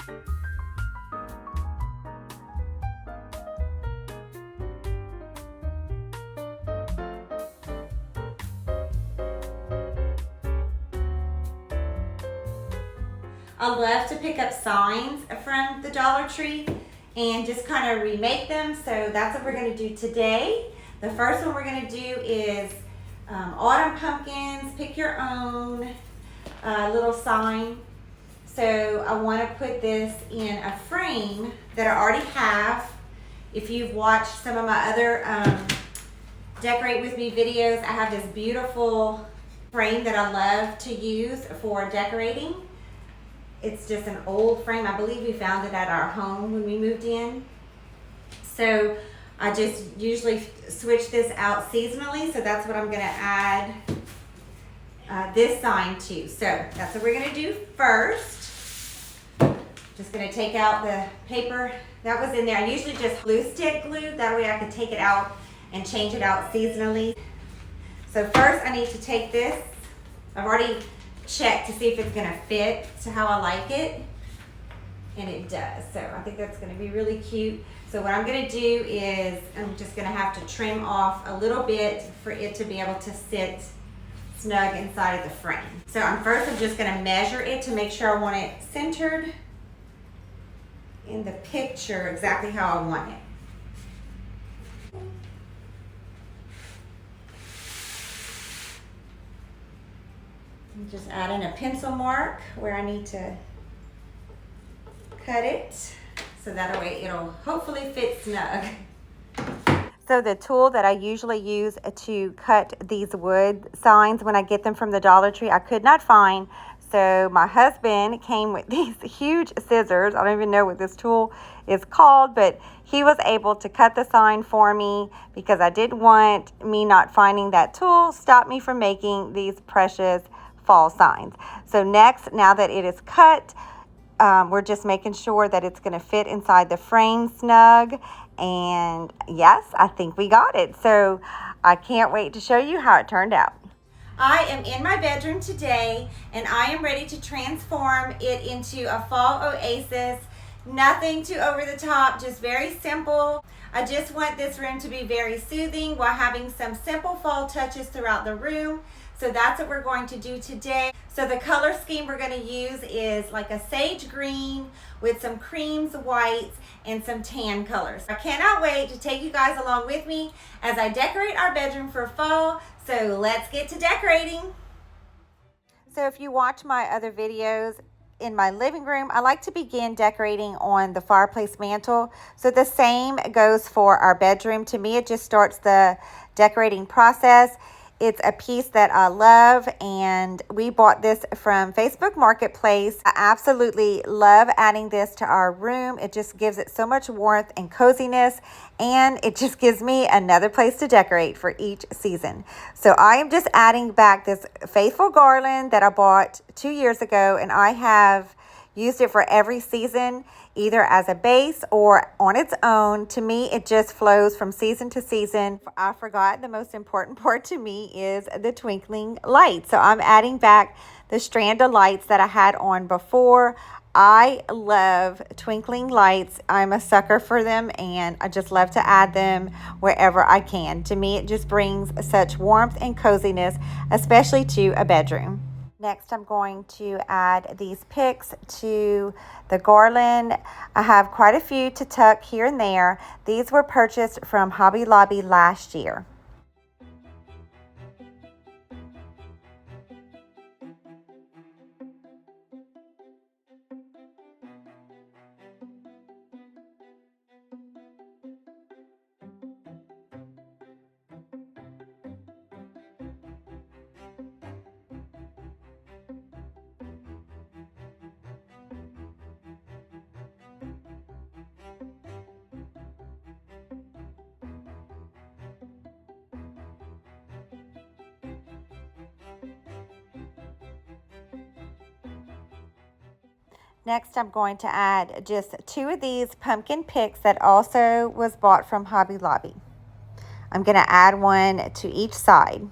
I love to pick up signs from the Dollar Tree and just kind of remake them. So that's what we're going to do today. The first one we're going to do is autumn pumpkins, pick your own little sign. So I want to put this in a frame that I already have. If you've watched some of my other Decorate With Me videos, I have this beautiful frame that I love to use for decorating. It's just an old frame. I believe we found it at our home when we moved in. So I just usually switch this out seasonally. So that's what I'm going to add this sign to. So that's what we're going to do first. Just going to take out the paper that was in there. I usually just glue stick glue. That way I can take it out and change it out seasonally. So first I need to take this. I've already check to see if it's going to fit to how I like it, and it does. So I think that's going to be really cute. So what I'm going to do is I'm just going to have to trim off a little bit for it to be able to sit snug inside of the frame. So I'm just going to measure it to make sure I want it centered in the picture exactly how I want it. I'm just adding a pencil mark where I need to cut it so that way it'll hopefully fit snug. So the tool that I usually use to cut these wood signs when I get them from the Dollar Tree, I could not find. So my husband came with these huge scissors. I don't even know what this tool is called, but he was able to cut the sign for me because I didn't want me not finding that tool stop me from making these precious fall signs. So next, now that it is cut, we're just making sure that it's going to fit inside the frame snug. And yes, I think we got it. So I can't wait to show you how it turned out. I am in my bedroom today and I am ready to transform it into a fall oasis. Nothing too over the top, just very simple. I just want this room to be very soothing while having some simple fall touches throughout the room. So that's what we're going to do today. So the color scheme we're going to use is like a sage green with some creams, whites, and some tan colors. I cannot wait to take you guys along with me as I decorate our bedroom for fall. So let's get to decorating. So if you watch my other videos, in my living room, I like to begin decorating on the fireplace mantle. So the same goes for our bedroom. To me, it just starts the decorating process. It's a piece that I love, and we bought this from Facebook Marketplace. I absolutely love adding this to our room. It just gives it so much warmth and coziness, and it just gives me another place to decorate for each season. So I am just adding back this faithful garland that I bought 2 years ago, and I have used it for every season, either as a base or on its own. To me, it just flows from season to season. I forgot the most important part to me is the twinkling lights. So I'm adding back the strand of lights that I had on before. I love twinkling lights. I'm a sucker for them, and I just love to add them wherever I can. To me, it just brings such warmth and coziness, especially to a bedroom. Next, I'm going to add these picks to the garland. I have quite a few to tuck here and there. These were purchased from Hobby Lobby last year. Next, I'm going to add just 2 of these pumpkin picks that also was bought from Hobby Lobby. I'm going to add one to each side.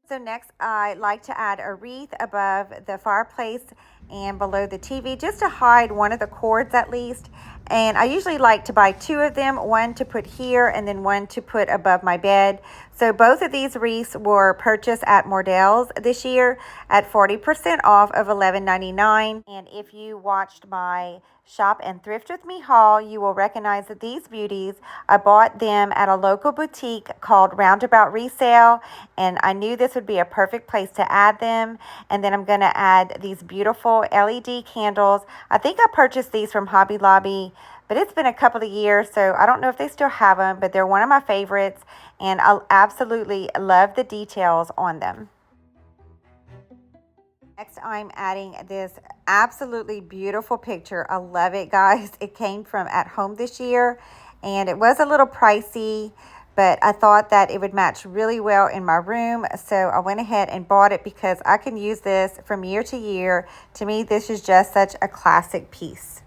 So next, I like to add a wreath above the fireplace and below the TV just to hide one of the cords at least. And I usually like to buy two of them, one to put here and then one to put above my bed. So both of these wreaths were purchased at Mordell's this year at 40% off of $11.99. And if you watched my Shop and Thrift with Me haul, you will recognize that these beauties, I bought them at a local boutique called Roundabout Resale, and I knew this would be a perfect place to add them. And then I'm going to add these beautiful LED candles. I think I purchased these from Hobby Lobby, but it's been a couple of years, so I don't know if they still have them, but they're one of my favorites, and I absolutely love the details on them. Next, I'm adding this absolutely beautiful picture. I love it, guys. It came from At Home this year, and it was a little pricey, but I thought that it would match really well in my room, so I went ahead and bought it because I can use this from year to year. To me, this is just such a classic piece.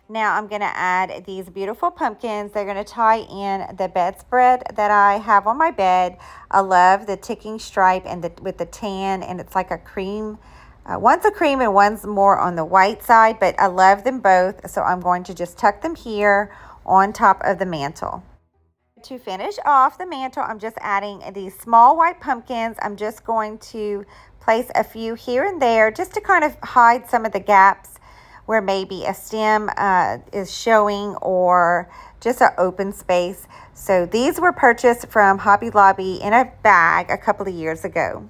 Now I'm going to add these beautiful pumpkins. They're going to tie in the bedspread that I have on my bed. I love the ticking stripe and with the tan, and it's like a cream. One's a cream and one's more on the white side, but I love them both. So I'm going to just tuck them here on top of the mantle. To finish off the mantle, I'm just adding these small white pumpkins. I'm just going to place a few here and there just to kind of hide some of the gaps where maybe a stem is showing or just an open space. So these were purchased from Hobby Lobby in a bag a couple of years ago.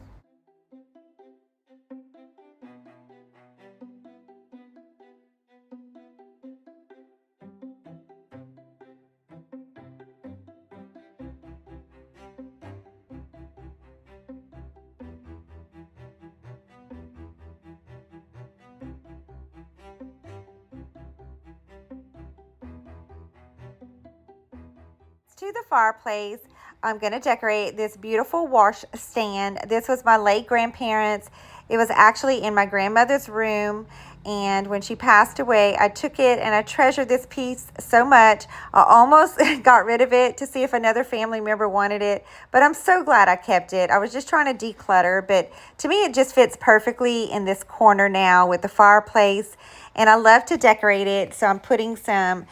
To the fireplace, I'm going to decorate this beautiful wash stand. This was my late grandparents. It was actually in my grandmother's room, and when she passed away, I took it and I treasured this piece so much. I almost got rid of it to see if another family member wanted it, but I'm so glad I kept it. I was just trying to declutter, but to me it just fits perfectly in this corner now with the fireplace, and I love to decorate it. So I'm putting some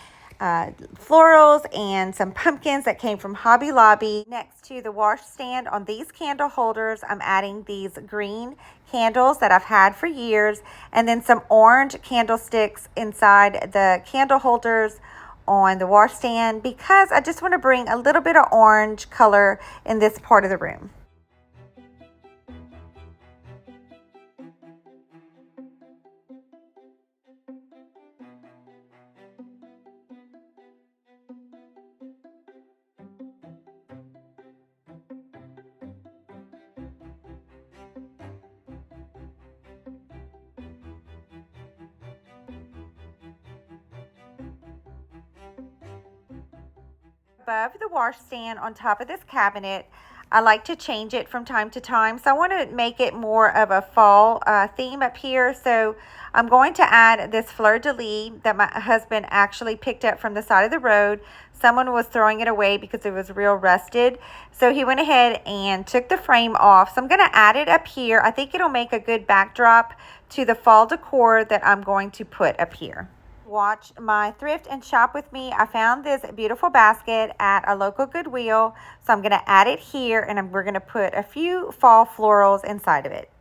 florals and some pumpkins that came from Hobby Lobby. Next to the washstand on these candle holders, I'm adding these green candles that I've had for years, and then some orange candlesticks inside the candle holders on the washstand because I just want to bring a little bit of orange color in this part of the room. Above the washstand on top of this cabinet, I like to change it from time to time. So I want to make it more of a fall theme up here. So I'm going to add this fleur-de-lis that my husband actually picked up from the side of the road. Someone was throwing it away because it was real rusted. So he went ahead and took the frame off. So I'm going to add it up here. I think it'll make a good backdrop to the fall decor that I'm going to put up here. Watch my thrift and shop with me. I found this beautiful basket at a local Goodwill, so I'm going to add it here, and we're going to put a few fall florals inside of it.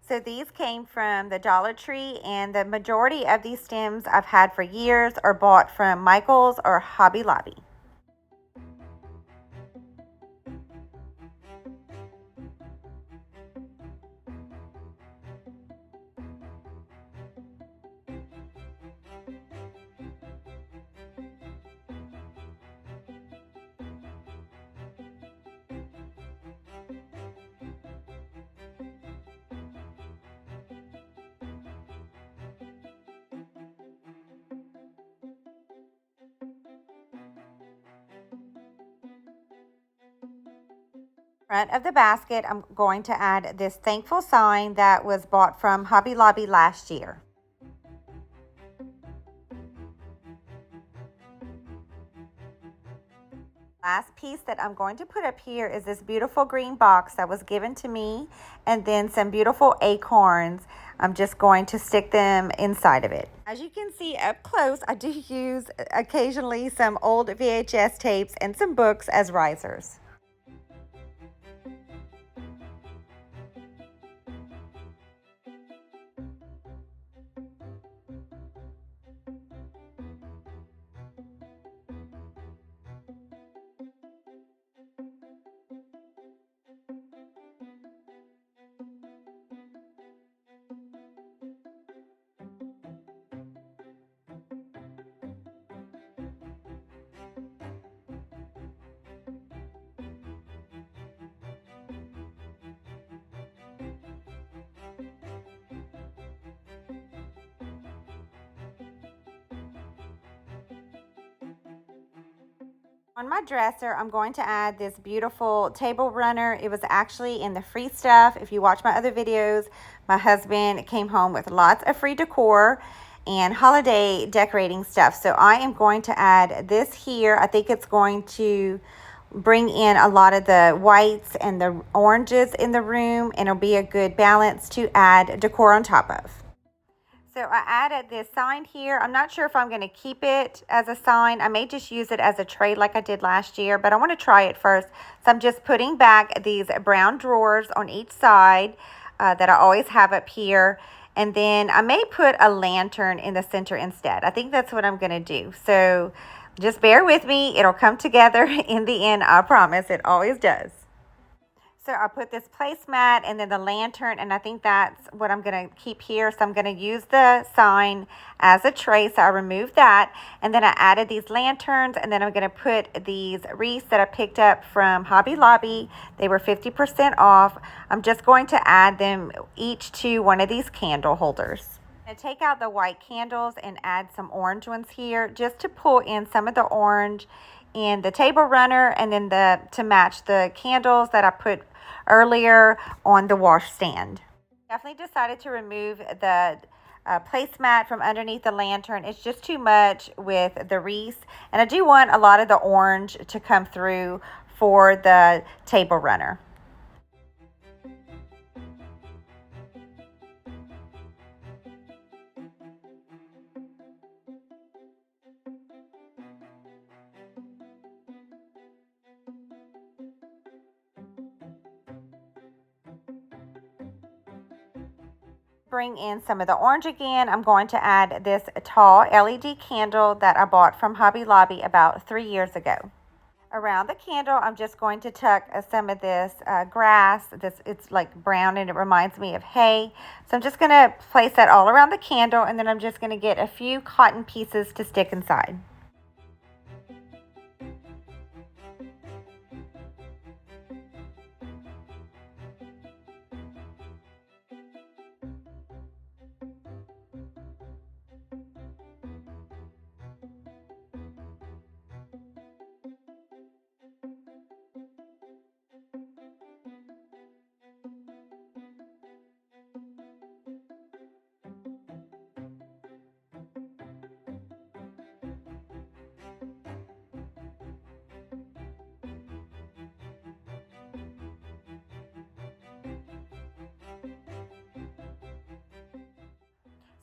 So these came from the Dollar Tree, and the majority of these stems I've had for years or bought from Michael's or Hobby Lobby. Front of the basket, I'm going to add this thankful sign that was bought from Hobby Lobby last year. Last piece that I'm going to put up here is this beautiful green box that was given to me, and then some beautiful acorns. I'm just going to stick them inside of it. As you can see up close, I do use occasionally some old VHS tapes and some books as risers. On my dresser, I'm going to add this beautiful table runner. It was actually in the free stuff. If you watch my other videos, my husband came home with lots of free decor and holiday decorating stuff. So I am going to add this here. I think it's going to bring in a lot of the whites and the oranges in the room, and it'll be a good balance to add decor on top of. So I added this sign here. I'm not sure if I'm going to keep it as a sign. I may just use it as a tray like I did last year, but I want to try it first. So I'm just putting back these brown drawers on each side that I always have up here. And then I may put a lantern in the center instead. I think that's what I'm going to do. So just bear with me. It'll come together in the end. I promise. It always does. So I put this placemat and then the lantern, and I think that's what I'm going to keep here. So I'm going to use the sign as a tray. So I removed that, and then I added these lanterns, and then I'm going to put these wreaths that I picked up from Hobby Lobby. They were 50% off. I'm just going to add them each to one of these candle holders. I'm going to take out the white candles and add some orange ones here just to pull in some of the orange in the table runner, and then to match the candles that I put earlier on the washstand. Definitely decided to remove the placemat from underneath the lantern. It's just too much with the wreaths, and I do want a lot of the orange to come through for the table runner. Bring in some of the orange again. I'm going to add this tall LED candle that I bought from Hobby Lobby about 3 years ago. Around the candle, I'm just going to tuck some of this grass. It's like brown and it reminds me of hay. So I'm just going to place that all around the candle, and then I'm just going to get a few cotton pieces to stick inside.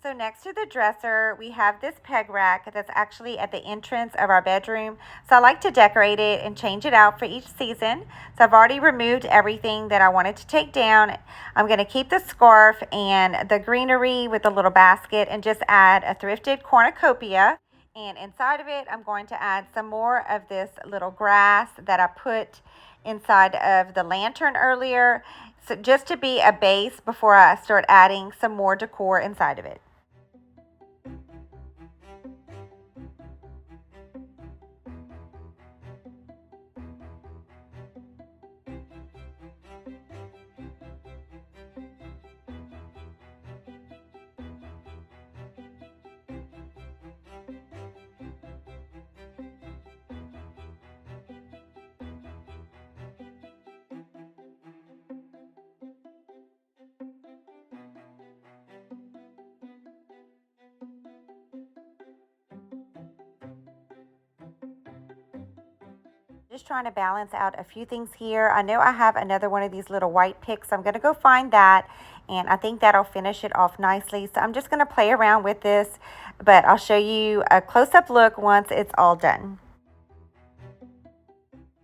So next to the dresser, we have this peg rack that's actually at the entrance of our bedroom. So I like to decorate it and change it out for each season. So I've already removed everything that I wanted to take down. I'm going to keep the scarf and the greenery with a little basket and just add a thrifted cornucopia. And inside of it, I'm going to add some more of this little grass that I put inside of the lantern earlier. So just to be a base before I start adding some more decor inside of it. Just trying to balance out a few things here. I know I have another one of these little white picks. I'm going to go find that, and I think that'll finish it off nicely. So I'm just going to play around with this, but I'll show you a close-up look once it's all done.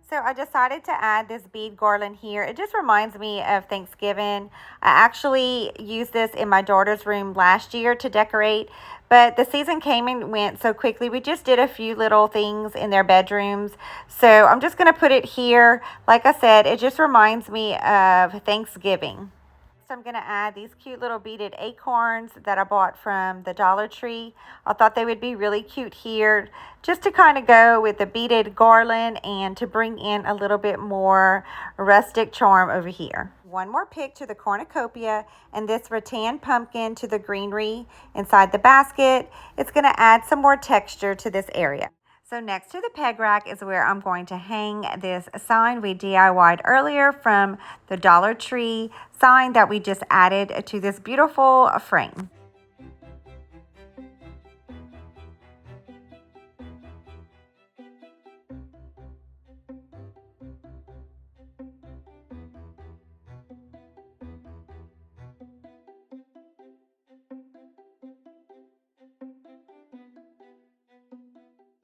So I decided to add this bead garland here. It just reminds me of Thanksgiving. I actually used this in my daughter's room last year to decorate, but the season came and went so quickly. We just did a few little things in their bedrooms. So I'm just going to put it here. Like I said, it just reminds me of Thanksgiving. So I'm going to add these cute little beaded acorns that I bought from the Dollar Tree. I thought they would be really cute here, just to kind of go with the beaded garland and to bring in a little bit more rustic charm over here. One more pick to the cornucopia, and this rattan pumpkin to the greenery inside the basket. It's going to add some more texture to this area. So next to the peg rack is where I'm going to hang this sign we DIY'd earlier from the Dollar Tree sign that we just added to this beautiful frame.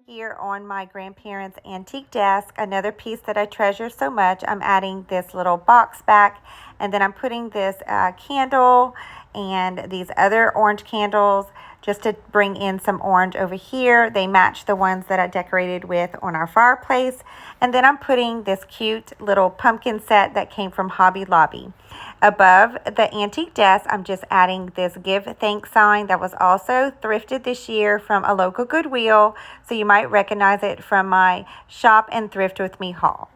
Here on my grandparents' antique desk, another piece that I treasure so much, I'm adding this little box back, and then I'm putting this candle and these other orange candles just to bring in some orange over here. They match the ones that I decorated with on our fireplace. And then I'm putting this cute little pumpkin set that came from Hobby Lobby. Above the antique desk, I'm just adding this give thanks sign that was also thrifted this year from a local Goodwill. So you might recognize it from my Shop and Thrift with Me haul.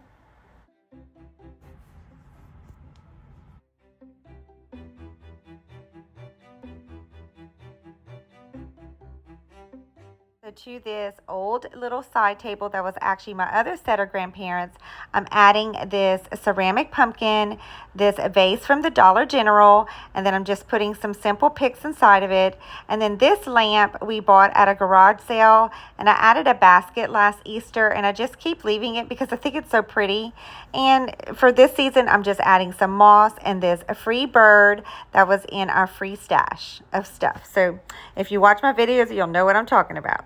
To this old little side table that was actually my other set of grandparents, I'm adding this ceramic pumpkin, this vase from the Dollar General, and then I'm just putting some simple picks inside of it. And then this lamp we bought at a garage sale, and I added a basket last Easter, and I just keep leaving it because I think it's so pretty. And for this season, I'm just adding some moss and this free bird that was in our free stash of stuff. So if you watch my videos, you'll know what I'm talking about.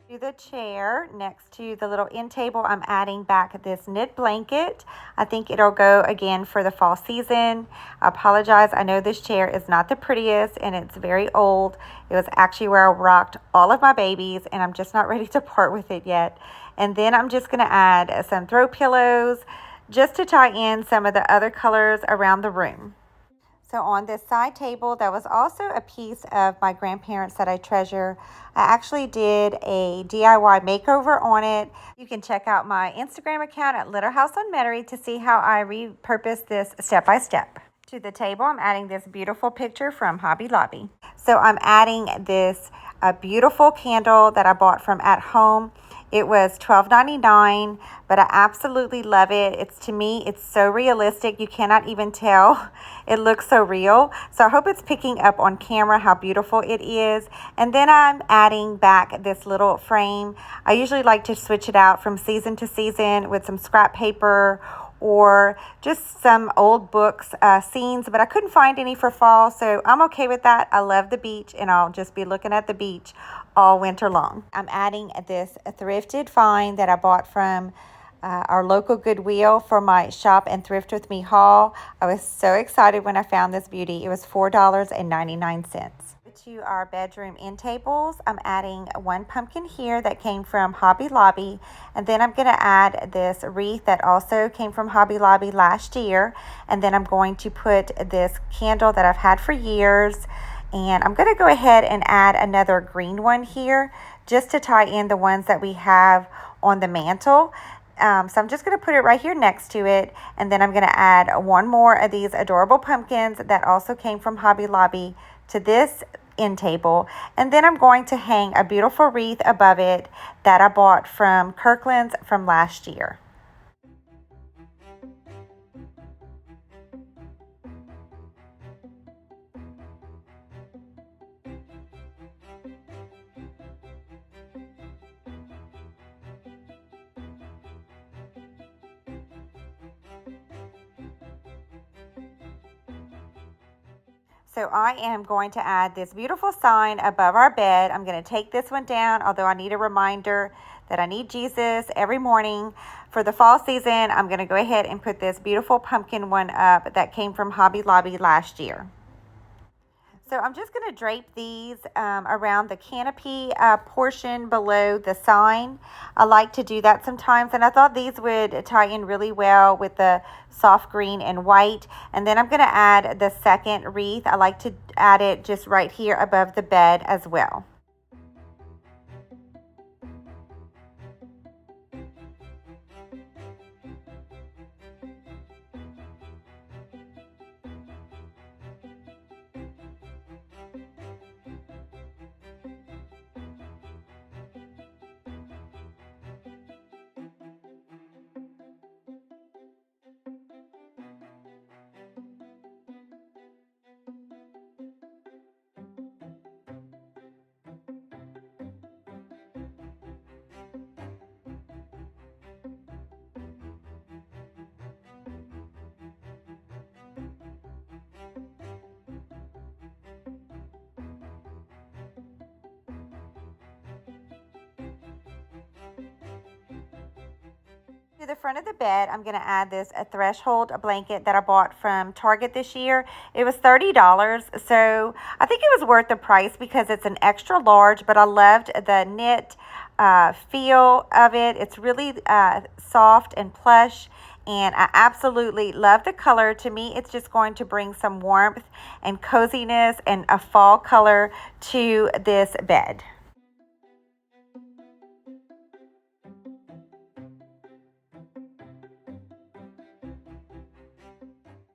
To the chair next to the little end table, I'm adding back this knit blanket. I think it'll go again for the fall season. I apologize. I know this chair is not the prettiest and it's very old. It was actually where I rocked all of my babies, and I'm just not ready to part with it yet. And then I'm just going to add some throw pillows just to tie in some of the other colors around the room. So on this side table, that was also a piece of my grandparents that I treasure. I actually did a DIY makeover on it. You can check out my Instagram account at Little House on Metairie to see how I repurposed this step by step. To the table, I'm adding this beautiful picture from Hobby Lobby. So I'm adding this beautiful candle that I bought from At Home. It was $12.99, but I absolutely love it. To me, it's so realistic. You cannot even tell. It looks so real. So I hope it's picking up on camera how beautiful it is. And then I'm adding back this little frame. I usually like to switch it out from season to season with some scrap paper or just some old books, scenes, but I couldn't find any for fall, so I'm okay with that. I love the beach, and I'll just be looking at the beach all winter long. I'm adding this thrifted find that I bought from our local Goodwill for my Shop and Thrift with Me haul. I was so excited when I found this beauty. It was $4.99. To our bedroom end tables, I'm adding one pumpkin here that came from Hobby Lobby, and then I'm going to add this wreath that also came from Hobby Lobby last year, and then I'm going to put this candle that I've had for years, and I'm going to go ahead and add another green one here just to tie in the ones that we have on the mantle. So I'm just going to put it right here next to it, and then I'm going to add one more of these adorable pumpkins that also came from Hobby Lobby to this end table, and then I'm going to hang a beautiful wreath above it that I bought from Kirkland's from last year. So I am going to add this beautiful sign above our bed. I'm going to take this one down, although I need a reminder that I need Jesus every morning. For the fall season, I'm going to go ahead and put this beautiful pumpkin one up that came from Hobby Lobby last year. So I'm just going to drape these around the canopy portion below the sign. I like to do that sometimes, and I thought these would tie in really well with the soft green and white. And then I'm going to add the second wreath. I like to add it just right here above the bed as well. To the front of the bed, I'm going to add this a threshold blanket that I bought from Target this year. It was $30, so I think it was worth the price because it's an extra large, but I loved the knit feel of it. It's really soft and plush, and I absolutely love the color. To me, it's just going to bring some warmth and coziness and a fall color to this bed.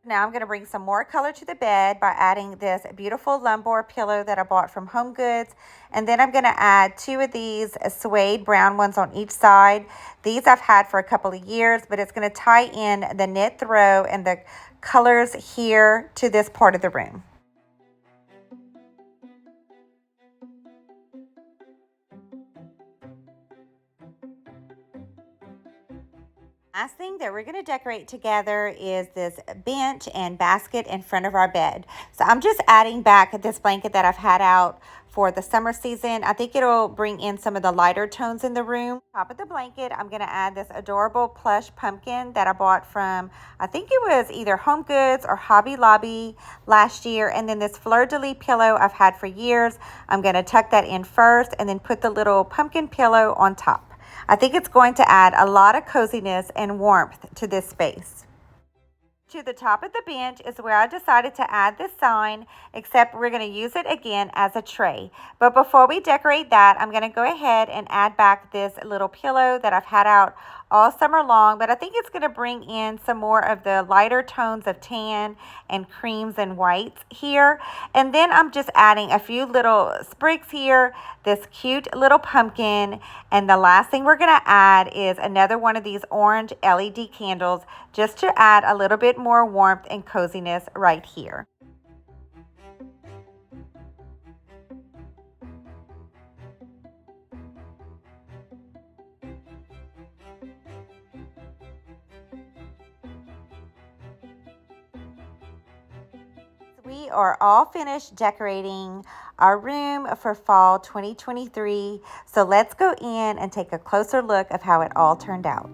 Now I'm going to bring some more color to the bed by adding this beautiful lumbar pillow that I bought from Home Goods. And then I'm going to add two of these suede brown ones on each side. These I've had for a couple of years, but it's going to tie in the knit throw and the colors here to this part of the room. Last thing that we're going to decorate together is this bench and basket in front of our bed. So I'm just adding back this blanket that I've had out for the summer season. I think it'll bring in some of the lighter tones in the room. Top of the blanket, I'm going to add this adorable plush pumpkin that I bought from, I think it was either Home Goods or Hobby Lobby last year. And then this fleur-de-lis pillow I've had for years. I'm going to tuck that in first and then put the little pumpkin pillow on top. I think it's going to add a lot of coziness and warmth to this space. To the top of the bench is where I decided to add this sign, except we're going to use it again as a tray. But before we decorate that, I'm going to go ahead and add back this little pillow that I've had out all summer long, but I think it's going to bring in some more of the lighter tones of tan and creams and whites here. And then I'm just adding a few little sprigs here, this cute little pumpkin, and the last thing we're going to add is another one of these orange LED candles just to add a little bit more warmth and coziness right here. We are all finished decorating our room for fall 2023. So let's go in and take a closer look of how it all turned out.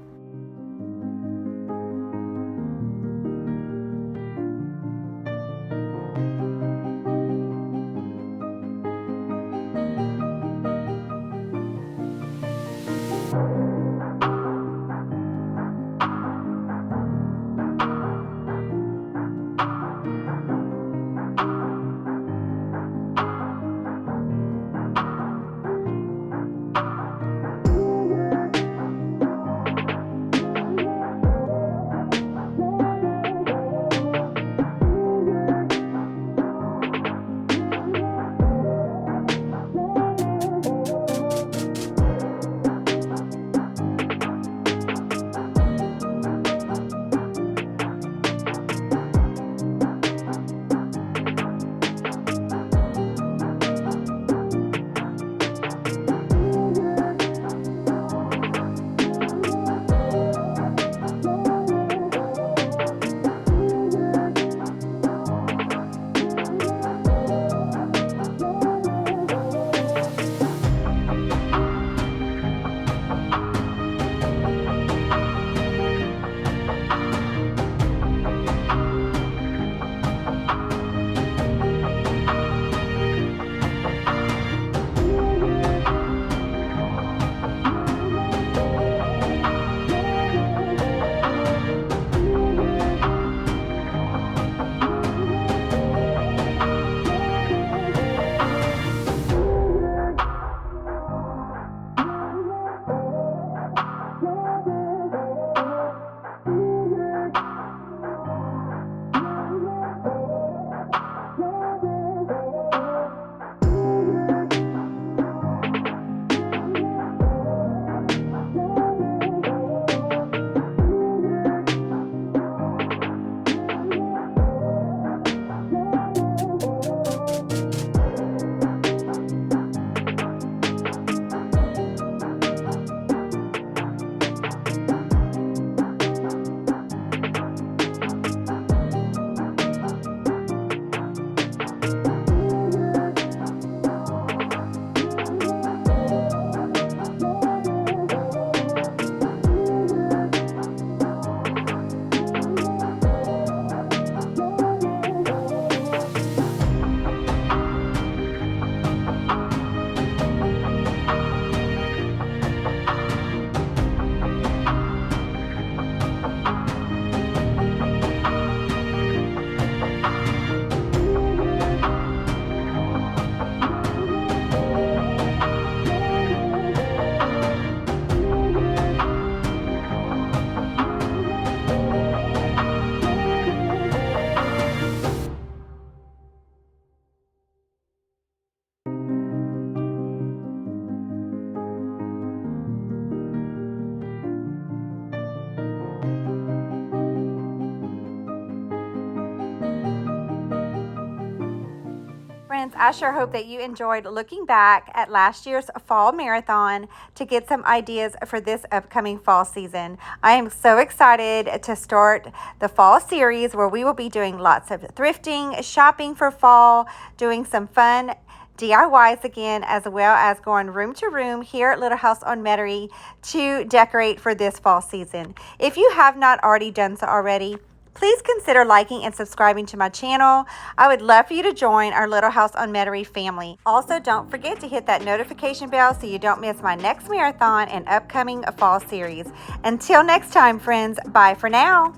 I sure hope that you enjoyed looking back at last year's fall marathon to get some ideas for this upcoming fall season. I am so excited to start the fall series where we will be doing lots of thrifting, shopping for fall, doing some fun DIYs again, as well as going room to room here at Little House on Metairie to decorate for this fall season. If you have not already done so already, please consider liking and subscribing to my channel. I would love for you to join our Little House on Metairie family. Also, don't forget to hit that notification bell so you don't miss my next marathon and upcoming fall series. Until next time, friends, bye for now.